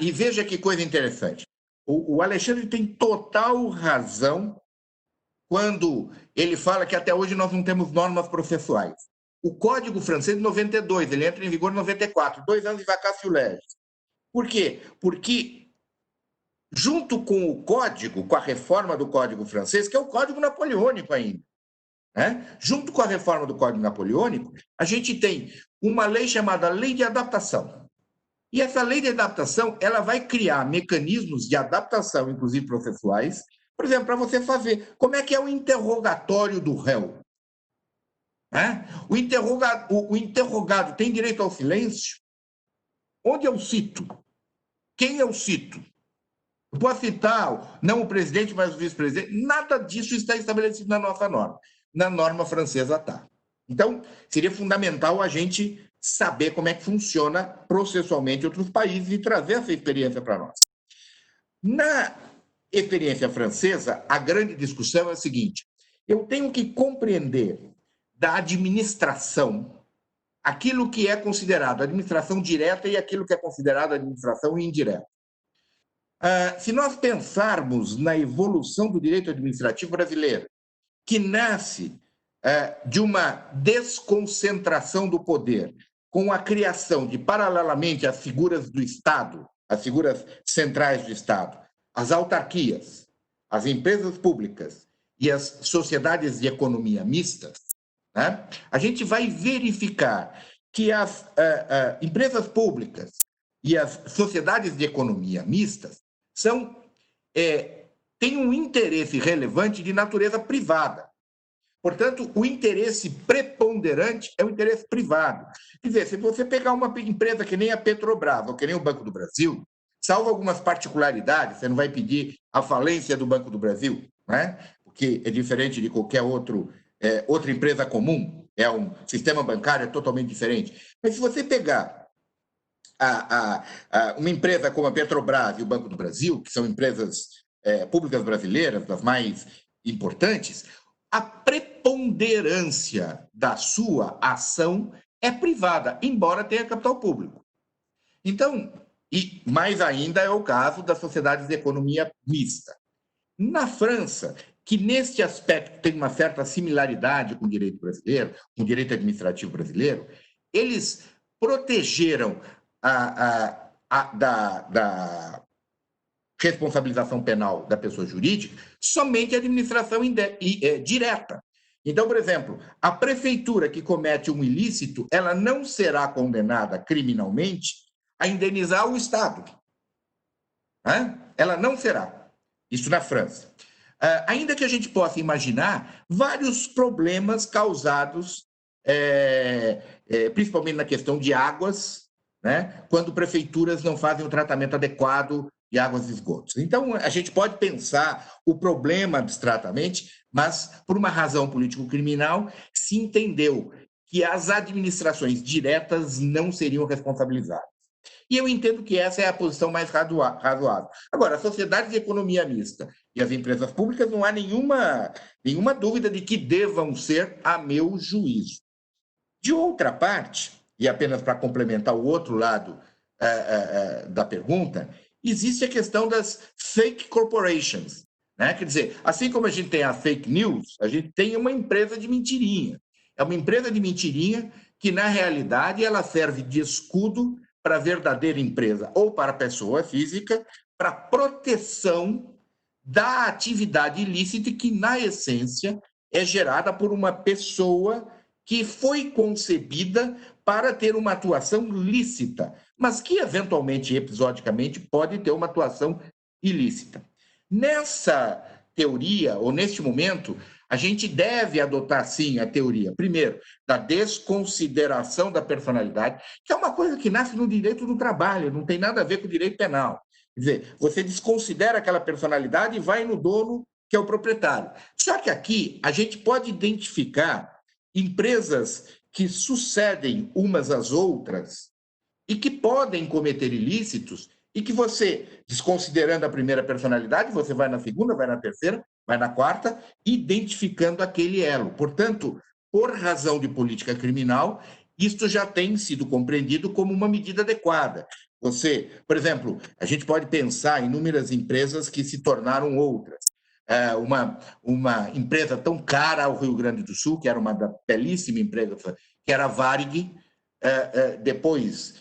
e veja que coisa interessante, o Alexandre tem total razão quando ele fala que até hoje nós não temos normas processuais. O Código francês de 92, ele entra em vigor em 94, 2 anos de vacatio legis. Por quê? Porque junto com o Código, com a reforma do Código francês, que é o Código Napoleônico ainda, né? Junto com a reforma do Código Napoleônico, a gente tem uma lei chamada Lei de Adaptação. E essa lei de adaptação, ela vai criar mecanismos de adaptação, inclusive processuais, por exemplo, para você fazer como é que é o interrogatório do réu. Né? O interrogado tem direito ao silêncio? Onde eu cito? Quem eu cito? Eu posso citar não o presidente, mas o vice-presidente? Nada disso está estabelecido na nossa norma. Na norma francesa está. Então, seria fundamental a gente saber como é que funciona processualmente em outros países e trazer essa experiência para nós. Na experiência francesa, a grande discussão é a seguinte: eu tenho que compreender da administração aquilo que é considerado administração direta e aquilo que é considerado administração indireta. Se nós pensarmos na evolução do direito administrativo brasileiro, que nasce de uma desconcentração do poder, com a criação de, paralelamente às figuras do Estado, as figuras centrais do Estado, as autarquias, as empresas públicas e as sociedades de economia mistas, né? A gente vai verificar que as empresas públicas e as sociedades de economia mistas têm um interesse relevante de natureza privada. Portanto, o interesse preponderante é o interesse privado. Quer dizer, se você pegar uma empresa que nem a Petrobras ou que nem o Banco do Brasil, salvo algumas particularidades, você não vai pedir a falência do Banco do Brasil, né? Porque é diferente de qualquer outra empresa comum, é um sistema bancário totalmente diferente. Mas se você pegar uma empresa como a Petrobras e o Banco do Brasil, que são empresas públicas brasileiras, das mais importantes, a preponderância da sua ação é privada, embora tenha capital público. Então, e mais ainda é o caso das sociedades de economia mista. Na França, que neste aspecto tem uma certa similaridade com o direito brasileiro, com o direito administrativo brasileiro, eles protegeram da responsabilização penal da pessoa jurídica somente a administração direta. Então, por exemplo, a prefeitura que comete um ilícito, ela não será condenada criminalmente a indenizar o Estado. Né? Ela não será. Isso na França. Ainda que a gente possa imaginar vários problemas causados, principalmente na questão de águas, né? Quando prefeituras não fazem o tratamento adequado de águas e esgotos. Então, a gente pode pensar o problema abstratamente, mas, por uma razão político-criminal, se entendeu que as administrações diretas não seriam responsabilizadas. E eu entendo que essa é a posição mais razoável. Agora, a sociedade de economia mista e as empresas públicas, não há nenhuma dúvida de que devam ser, a meu juízo. De outra parte, e apenas para complementar o outro lado da pergunta, existe a questão das fake corporations. Né? Quer dizer, assim como a gente tem a fake news, a gente tem uma empresa de mentirinha. É uma empresa de mentirinha que, na realidade, ela serve de escudo para a verdadeira empresa ou para a pessoa física, para proteção da atividade ilícita que, na essência, é gerada por uma pessoa que foi concebida para ter uma atuação lícita, mas que, eventualmente, episodicamente, pode ter uma atuação ilícita. Nessa teoria, ou neste momento, a gente deve adotar, sim, a teoria, primeiro, da desconsideração da personalidade, que é uma coisa que nasce no direito do trabalho, não tem nada a ver com o direito penal. Quer dizer, você desconsidera aquela personalidade e vai no dono, que é o proprietário. Só que aqui a gente pode identificar empresas que sucedem umas às outras e que podem cometer ilícitos e que você, desconsiderando a primeira personalidade, você vai na segunda, vai na terceira, vai na quarta, identificando aquele elo. Portanto, por razão de política criminal, isto já tem sido compreendido como uma medida adequada. Você, por exemplo, a gente pode pensar em inúmeras empresas que se tornaram outras. Uma empresa tão cara ao Rio Grande do Sul, que era uma belíssima empresa, que era a Varig, depois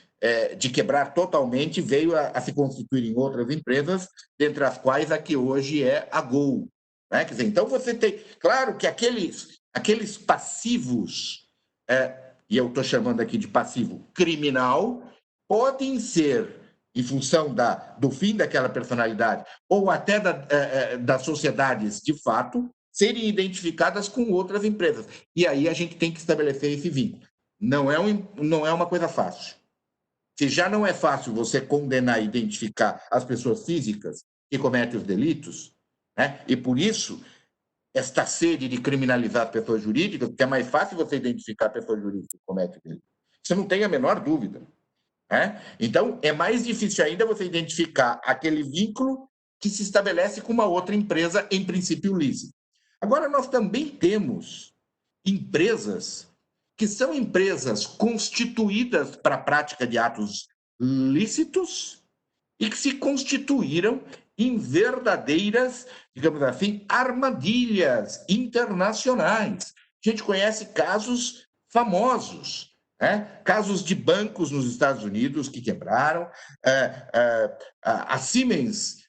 de quebrar totalmente, veio a se constituir em outras empresas, dentre as quais a que hoje é a Gol. Né? Quer dizer, então você tem... Claro que aqueles passivos, e eu estou chamando aqui de passivo criminal, podem ser, em função do fim daquela personalidade, ou até das sociedades de fato, serem identificadas com outras empresas. E aí a gente tem que estabelecer esse vínculo. Não é uma coisa fácil. Se já não é fácil você condenar e identificar as pessoas físicas que cometem os delitos, né? E por isso esta sede de criminalizar as pessoas jurídicas, porque é mais fácil você identificar pessoas jurídicas que cometem delitos. Você não tem a menor dúvida. Né? Então, é mais difícil ainda você identificar aquele vínculo que se estabelece com uma outra empresa, em princípio lícita. Agora, nós também temos empresas que são empresas constituídas para a prática de atos lícitos e que se constituíram em verdadeiras, digamos assim, armadilhas internacionais. A gente conhece casos famosos, né? Casos de bancos nos Estados Unidos que quebraram, a Siemens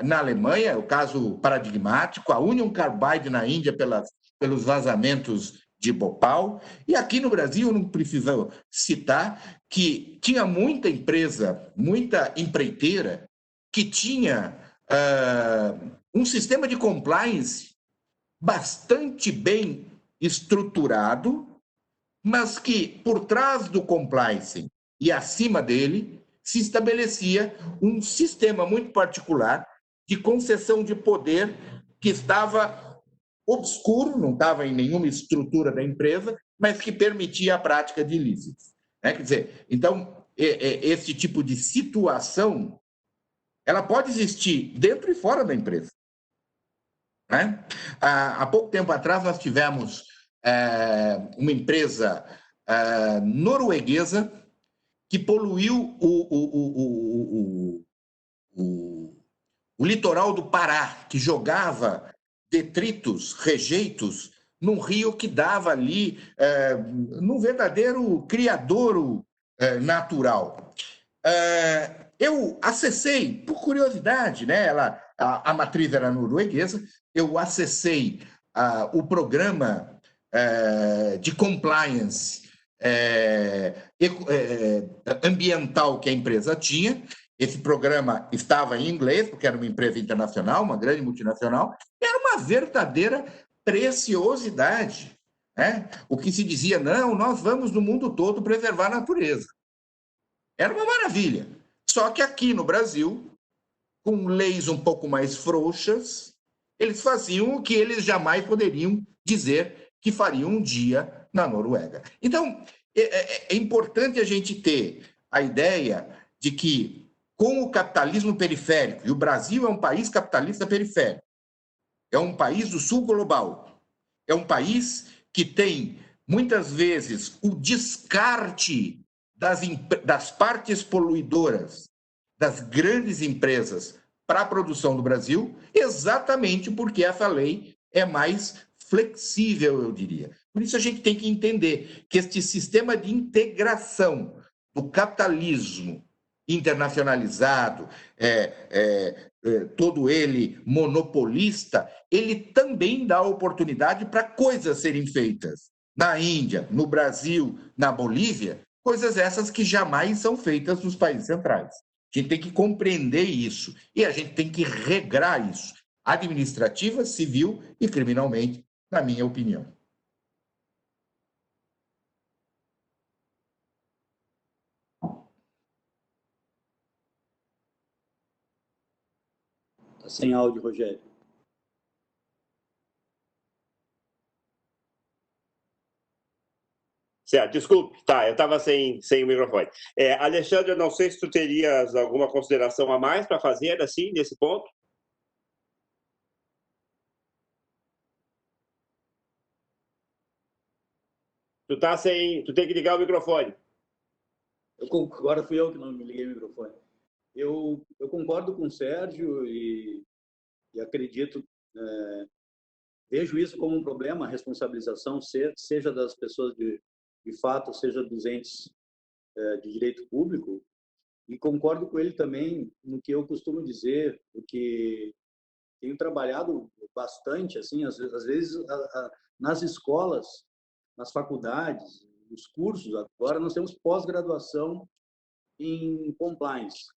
na Alemanha, o caso paradigmático, a Union Carbide na Índia pelos vazamentos de Bhopal, e aqui no Brasil, não precisa citar, que tinha muita empresa, muita empreiteira, que tinha um sistema de compliance bastante bem estruturado, mas que, por trás do compliance e acima dele, se estabelecia um sistema muito particular de concessão de poder que estava obscuro, não estava em nenhuma estrutura da empresa, mas que permitia a prática de ilícitos. Quer dizer, então, esse tipo de situação, ela pode existir dentro e fora da empresa. Né? Há pouco tempo atrás, nós tivemos uma empresa norueguesa que poluiu o litoral do Pará, que jogava detritos, rejeitos, num rio que dava ali, num verdadeiro criadouro natural. Eu acessei, por curiosidade, né? A matriz era norueguesa, eu acessei o programa de compliance ambiental que a empresa tinha. Esse programa estava em inglês, porque era uma empresa internacional, uma grande multinacional, e era uma verdadeira preciosidade. Né? O que se dizia, não, nós vamos no mundo todo preservar a natureza. Era uma maravilha. Só que aqui no Brasil, com leis um pouco mais frouxas, eles faziam o que eles jamais poderiam dizer que fariam um dia na Noruega. Então, é importante a gente ter a ideia de que, com o capitalismo periférico, e o Brasil é um país capitalista periférico, é um país do sul global, é um país que tem, muitas vezes, o descarte das partes poluidoras das grandes empresas para a produção do Brasil, exatamente porque essa lei é mais flexível, eu diria. Por isso a gente tem que entender que este sistema de integração do capitalismo internacionalizado, todo ele monopolista, ele também dá oportunidade para coisas serem feitas na Índia, no Brasil, na Bolívia, coisas essas que jamais são feitas nos países centrais. A gente tem que compreender isso e a gente tem que regrar isso, administrativa, civil e criminalmente, na minha opinião.
Está sem áudio, Rogério.
Certo, desculpe, tá, eu estava sem o microfone. Alexandre, eu não sei se tu terias alguma consideração a mais para fazer, assim, nesse ponto? Tu tem que ligar o microfone.
Agora fui eu que não me liguei o microfone. Eu concordo com o Sérgio e acredito, vejo isso como um problema, a responsabilização, seja das pessoas de fato, seja dos entes de direito público, e concordo com ele também no que eu costumo dizer, porque tenho trabalhado bastante, assim, às vezes nas escolas, nas faculdades, nos cursos, agora nós temos pós-graduação em compliance,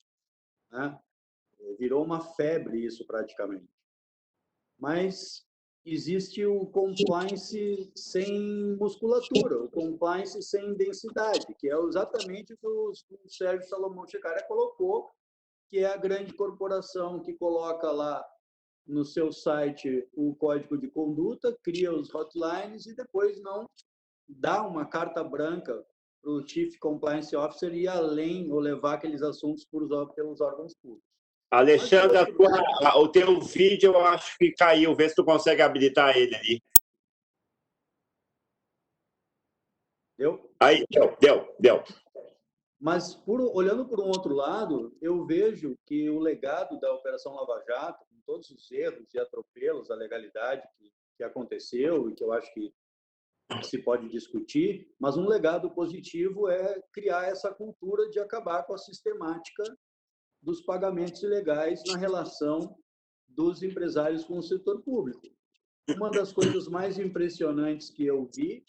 né? Virou uma febre isso praticamente. Mas existe o compliance sem musculatura, o compliance sem densidade, que é exatamente o que o Sérgio Salomão Checcaria colocou, que é a grande corporação que coloca lá no seu site o código de conduta, cria os hotlines e depois não dá uma carta branca para o Chief Compliance Officer ir além ou levar aqueles assuntos pelos órgãos públicos.
Alexandre, o teu vídeo eu acho que caiu. Vê se tu consegue habilitar ele ali.
Deu?
Aí, deu.
Mas, olhando por um outro lado, eu vejo que o legado da Operação Lava Jato, com todos os erros e atropelos à legalidade que aconteceu e que eu acho que se pode discutir, mas um legado positivo é criar essa cultura de acabar com a sistemática dos pagamentos ilegais na relação dos empresários com o setor público. Uma das coisas mais impressionantes que eu vi,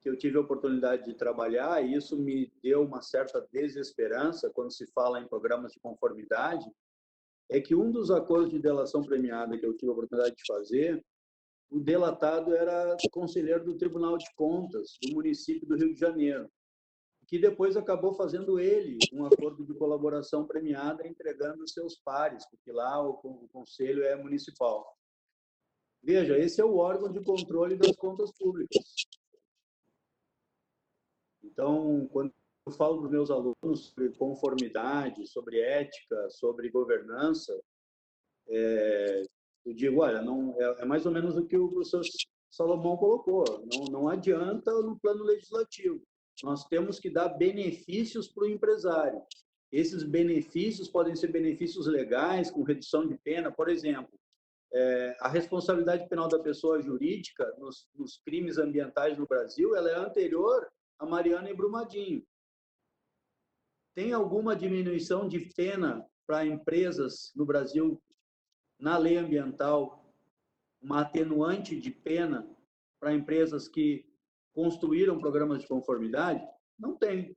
que eu tive a oportunidade de trabalhar, e isso me deu uma certa desesperança quando se fala em programas de conformidade, é que um dos acordos de delação premiada que eu tive a oportunidade de fazer, o delatado era conselheiro do Tribunal de Contas do município do Rio de Janeiro, que depois acabou fazendo ele um acordo de colaboração premiada, entregando seus pares, porque lá o conselho é municipal. Veja, esse é o órgão de controle das contas públicas. Então, quando eu falo para os meus alunos sobre conformidade, sobre ética, sobre governança, eu digo, olha, não, é mais ou menos o que o professor Salomão colocou, não adianta no plano legislativo. Nós temos que dar benefícios para o empresário. Esses benefícios podem ser benefícios legais, com redução de pena, por exemplo. A responsabilidade penal da pessoa jurídica nos crimes ambientais no Brasil, ela é anterior a Mariana e Brumadinho. Tem alguma diminuição de pena para empresas no Brasil, na lei ambiental, uma atenuante de pena para empresas que construíram programas de conformidade? Não tem.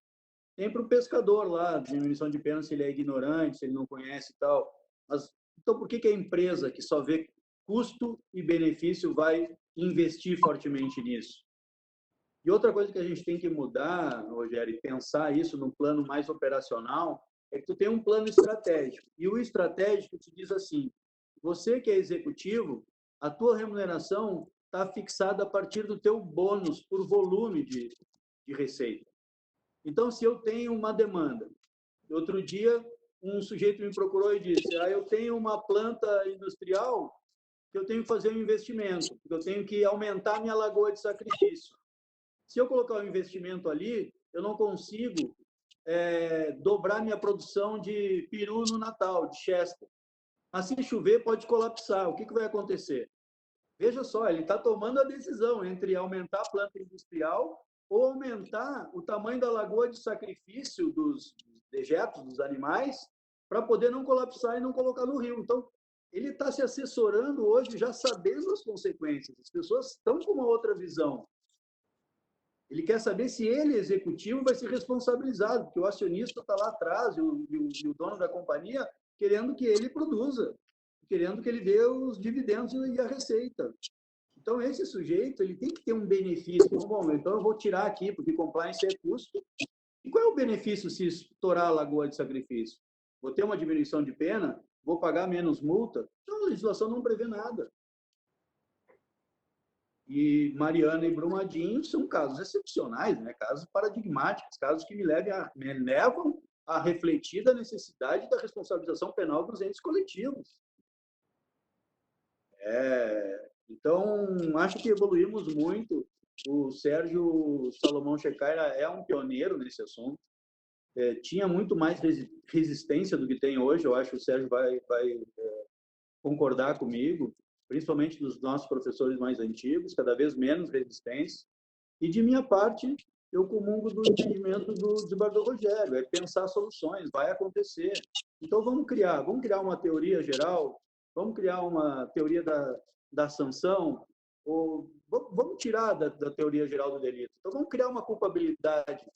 Tem para o pescador lá, diminuição de pena se ele é ignorante, se ele não conhece e tal. Mas, então, por que a empresa que só vê custo e benefício vai investir fortemente nisso? E outra coisa que a gente tem que mudar, Rogério, e pensar isso no plano mais operacional, é que tu tem um plano estratégico. E o estratégico te diz assim, você que é executivo, a tua remuneração está fixada a partir do teu bônus por volume de receita. Então, se eu tenho uma demanda, outro dia um sujeito me procurou e disse, eu tenho uma planta industrial que eu tenho que fazer um investimento, que eu tenho que aumentar a minha lagoa de sacrifício. Se eu colocar um investimento ali, eu não consigo dobrar minha produção de peru no Natal, de Chester. Mas se chover, pode colapsar. O que vai acontecer? Veja só, ele está tomando a decisão entre aumentar a planta industrial ou aumentar o tamanho da lagoa de sacrifício dos dejetos, dos animais, para poder não colapsar e não colocar no rio. Então, ele está se assessorando hoje, já sabendo as consequências. As pessoas estão com uma outra visão. Ele quer saber se ele, executivo, vai ser responsabilizado, porque o acionista está lá atrás e o dono da companhia querendo que ele produza, querendo que ele dê os dividendos e a receita. Então, esse sujeito ele tem que ter um benefício. Bom, então eu vou tirar aqui, porque compliance é custo. E qual é o benefício se estourar a lagoa de sacrifício? Vou ter uma diminuição de pena? Vou pagar menos multa? Então, a legislação não prevê nada. E Mariana e Brumadinho são casos excepcionais, né? Casos paradigmáticos, casos que me levam a refletir da necessidade da responsabilização penal dos entes coletivos. Então, acho que evoluímos muito. O Sérgio Salomão Checcaria é um pioneiro nesse assunto. Tinha muito mais resistência do que tem hoje, eu acho que o Sérgio vai concordar comigo, principalmente dos nossos professores mais antigos, cada vez menos resistência. E, de minha parte, eu comungo do entendimento do desembargador Rogério, é pensar soluções, vai acontecer. Então, vamos criar uma teoria geral, vamos criar uma teoria da sanção, ou vamos tirar da teoria geral do delito. Então, vamos criar uma culpabilidade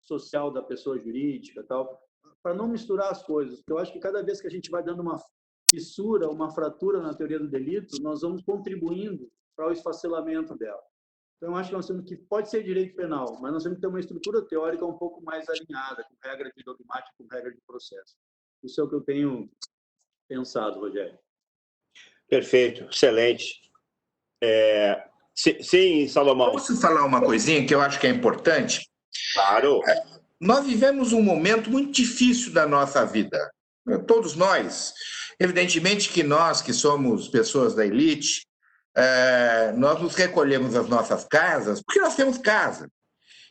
social da pessoa jurídica, tal, para não misturar as coisas. Porque eu acho que cada vez que a gente vai dando uma fissura, uma fratura na teoria do delito, nós vamos contribuindo para o esfacelamento dela. Então, eu acho que nós temos que, pode ser direito penal, mas nós temos que ter uma estrutura teórica um pouco mais alinhada, com regra de dogmática, com regra de processo. Isso é o que eu tenho pensado, Rogério.
Perfeito, excelente. Sim, Salomão.
Posso falar uma coisinha que eu acho que é importante?
Claro.
Nós vivemos um momento muito difícil da nossa vida. Todos nós. Evidentemente que nós, que somos pessoas da elite, nós nos recolhemos às nossas casas porque nós temos casa.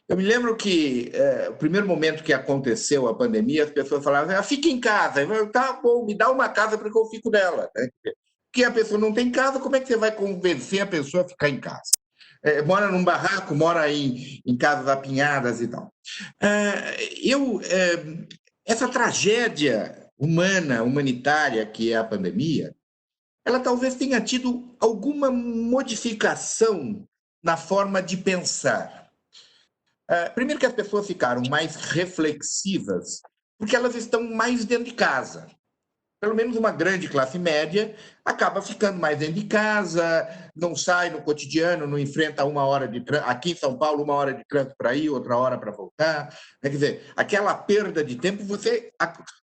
Eu me lembro que o primeiro momento que aconteceu a pandemia, as pessoas falavam, fica em casa. Eu falei, tá bom, me dá uma casa porque eu fico nela. Né? Porque a pessoa não tem casa, como é que você vai convencer a pessoa a ficar em casa? Mora num barraco, mora em casas apinhadas e tal. Essa tragédia humanitária que é a pandemia, ela talvez tenha tido alguma modificação na forma de pensar. Primeiro que as pessoas ficaram mais reflexivas, porque elas estão mais dentro de casa. Pelo menos uma grande classe média acaba ficando mais dentro de casa, não sai no cotidiano, não enfrenta 1 hora de trânsito. Aqui em São Paulo, 1 hora de trânsito para ir, outra hora para voltar. Quer dizer, aquela perda de tempo,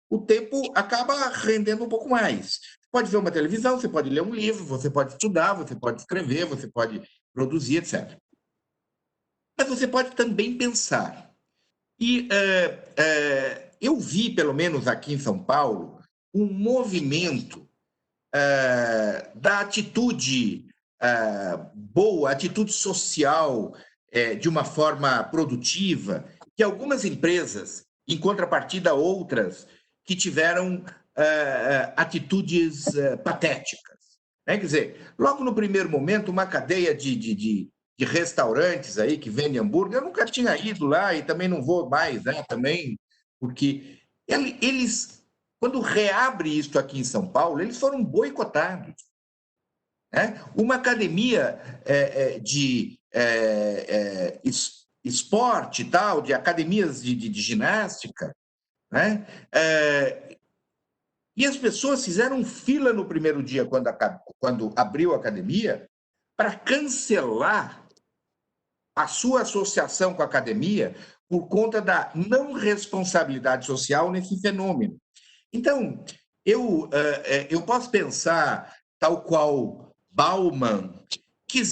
o tempo acaba rendendo um pouco mais. Você pode ver uma televisão, você pode ler um livro, você pode estudar, você pode escrever, você pode produzir, etc. Mas você pode também pensar. E eu vi, pelo menos aqui em São Paulo, um movimento da atitude boa, atitude social, de uma forma produtiva, que algumas empresas, em contrapartida, outras que tiveram atitudes patéticas. Quer dizer, logo no primeiro momento, uma cadeia de restaurantes aí que vendem hambúrguer, eu nunca tinha ido lá e também não vou mais, né? Também, porque eles, quando reabre isso aqui em São Paulo, eles foram boicotados. Né? Uma academia de esporte e tal, de academias de ginástica, né? E as pessoas fizeram fila no primeiro dia, quando abriu a academia, para cancelar a sua associação com a academia por conta da não responsabilidade social nesse fenômeno. Então, eu posso pensar, tal qual Bauman, que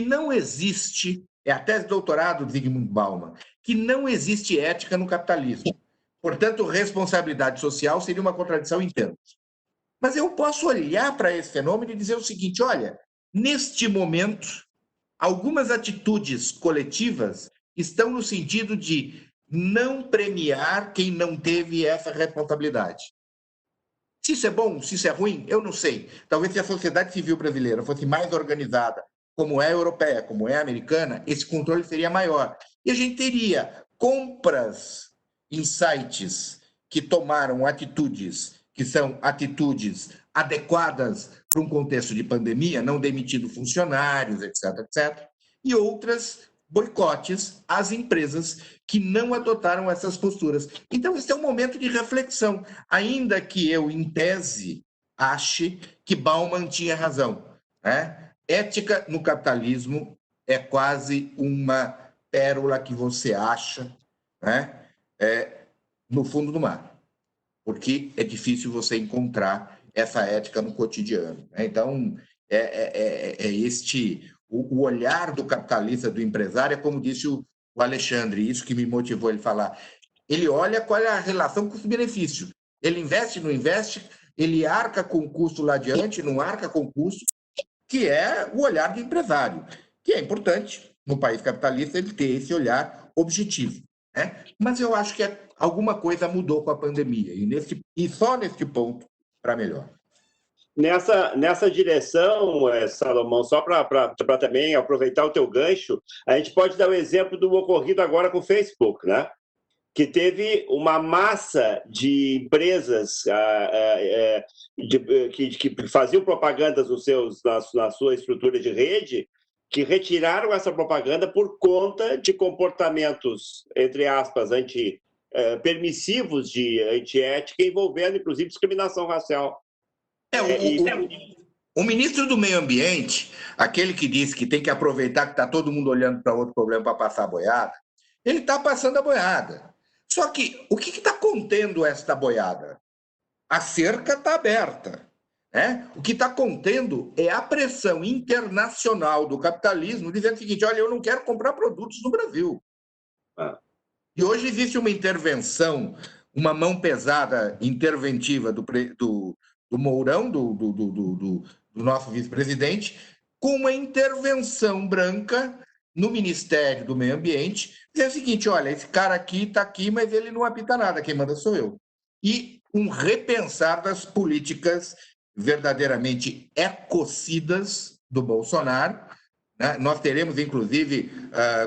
não existe, é a tese de doutorado de Zygmunt Bauman, que não existe ética no capitalismo. Portanto, responsabilidade social seria uma contradição em termos. Mas eu posso olhar para esse fenômeno e dizer o seguinte, olha, neste momento, algumas atitudes coletivas estão no sentido de não premiar quem não teve essa responsabilidade. Se isso é bom, se isso é ruim, eu não sei. Talvez se a sociedade civil brasileira fosse mais organizada, como é a europeia, como é a americana, esse controle seria maior. E a gente teria compras em sites que tomaram atitudes que são atitudes adequadas para um contexto de pandemia, não demitindo funcionários, etc., etc., e outras boicotes às empresas que não adotaram essas posturas. Então, esse é um momento de reflexão, ainda que eu, em tese, ache que Bauman tinha razão. Né? Ética no capitalismo é quase uma pérola que você acha, né? No fundo do mar, porque é difícil você encontrar essa ética no cotidiano. Então, o olhar do capitalista, do empresário, é como disse o Alexandre, isso que me motivou ele falar. Ele olha qual é a relação custo-benefício. Ele investe, não investe, ele arca com o custo lá adiante, não arca com o custo, que é o olhar do empresário, que é importante, no país capitalista, ele ter esse olhar objetivo. Né? Mas eu acho que alguma coisa mudou com a pandemia, e só nesse ponto para melhor.
Nessa direção, Salomão, só para também aproveitar o teu gancho, a gente pode dar o exemplo do ocorrido agora com o Facebook, né? Que teve uma massa de empresas que faziam propagandas na sua estrutura de rede, que retiraram essa propaganda por conta de comportamentos, entre aspas, permissivos de antiética, envolvendo, inclusive, discriminação racial.
O ministro do Meio Ambiente, aquele que disse que tem que aproveitar que está todo mundo olhando para outro problema para passar a boiada, ele está passando a boiada. Só que o que está contendo esta boiada? A cerca está aberta. Né? O que está contendo é a pressão internacional do capitalismo, dizendo o seguinte: olha, eu não quero comprar produtos no Brasil. E hoje existe uma intervenção, uma mão pesada interventiva do Mourão, do nosso vice-presidente, com uma intervenção branca no Ministério do Meio Ambiente, dizendo o seguinte: olha, esse cara aqui está aqui, mas ele não apita nada, quem manda sou eu. E um repensar das políticas verdadeiramente ecocidas do Bolsonaro. Né? Nós teremos, inclusive,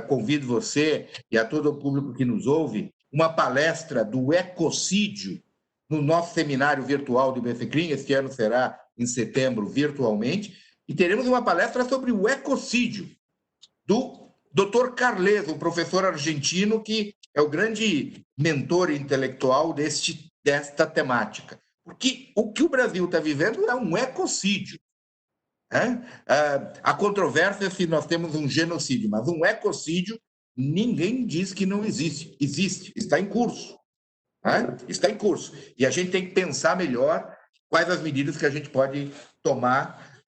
convido você e a todo o público que nos ouve, uma palestra do ecocídio no nosso seminário virtual do IBFCRIM. Este ano será em setembro, virtualmente, e teremos uma palestra sobre o ecocídio do Dr. Carles, um professor argentino que é o grande mentor intelectual desta temática. Porque o que o Brasil está vivendo é um ecocídio. Né? A controvérsia é se nós temos um genocídio, mas um ecocídio, ninguém diz que não existe. Existe, está em curso. Né? Está em curso. E a gente tem que pensar melhor quais as medidas que a gente pode tomar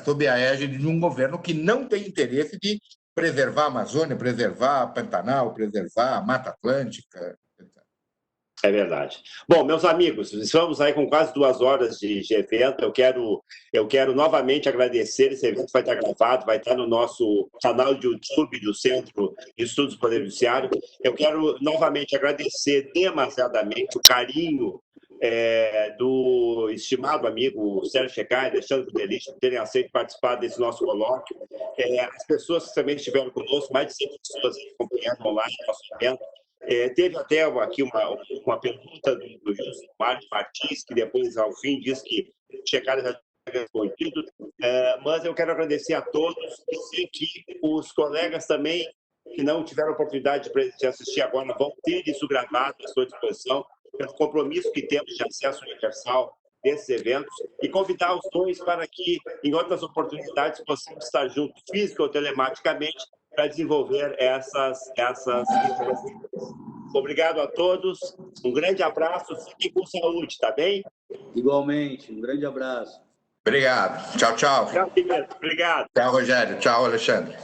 sob a égide de um governo que não tem interesse de preservar a Amazônia, preservar a Pantanal, preservar a Mata Atlântica.
É verdade. Bom, meus amigos, estamos aí com quase 2 horas de evento. Eu quero novamente agradecer. Esse evento vai estar gravado, vai estar no nosso canal de YouTube do Centro de Estudos do Poder Judiciário. Eu quero novamente agradecer demasiadamente o carinho do estimado amigo Sérgio Checai, Alexandre Kudelich, por terem aceito participar desse nosso colóquio. As pessoas que também estiveram conosco, mais de 100 pessoas acompanhando online o nosso evento. Teve até aqui uma pergunta do Mário Martins, que depois, ao fim, diz que Checai já tinha respondido, mas eu quero agradecer a todos e sei que os colegas também, que não tiveram oportunidade de assistir agora, vão ter isso gravado à sua disposição, pelo compromisso que temos de acesso universal desses eventos, e convidar os dois para que, em outras oportunidades, possamos estar juntos, física ou telematicamente, para desenvolver essas iniciativas. Obrigado a todos, um grande abraço, fiquem com saúde, tá bem?
Igualmente, um grande abraço.
Obrigado. Tchau, tchau.
Tchau, Figueiredo. Obrigado.
Tchau, Rogério. Tchau, Alexandre.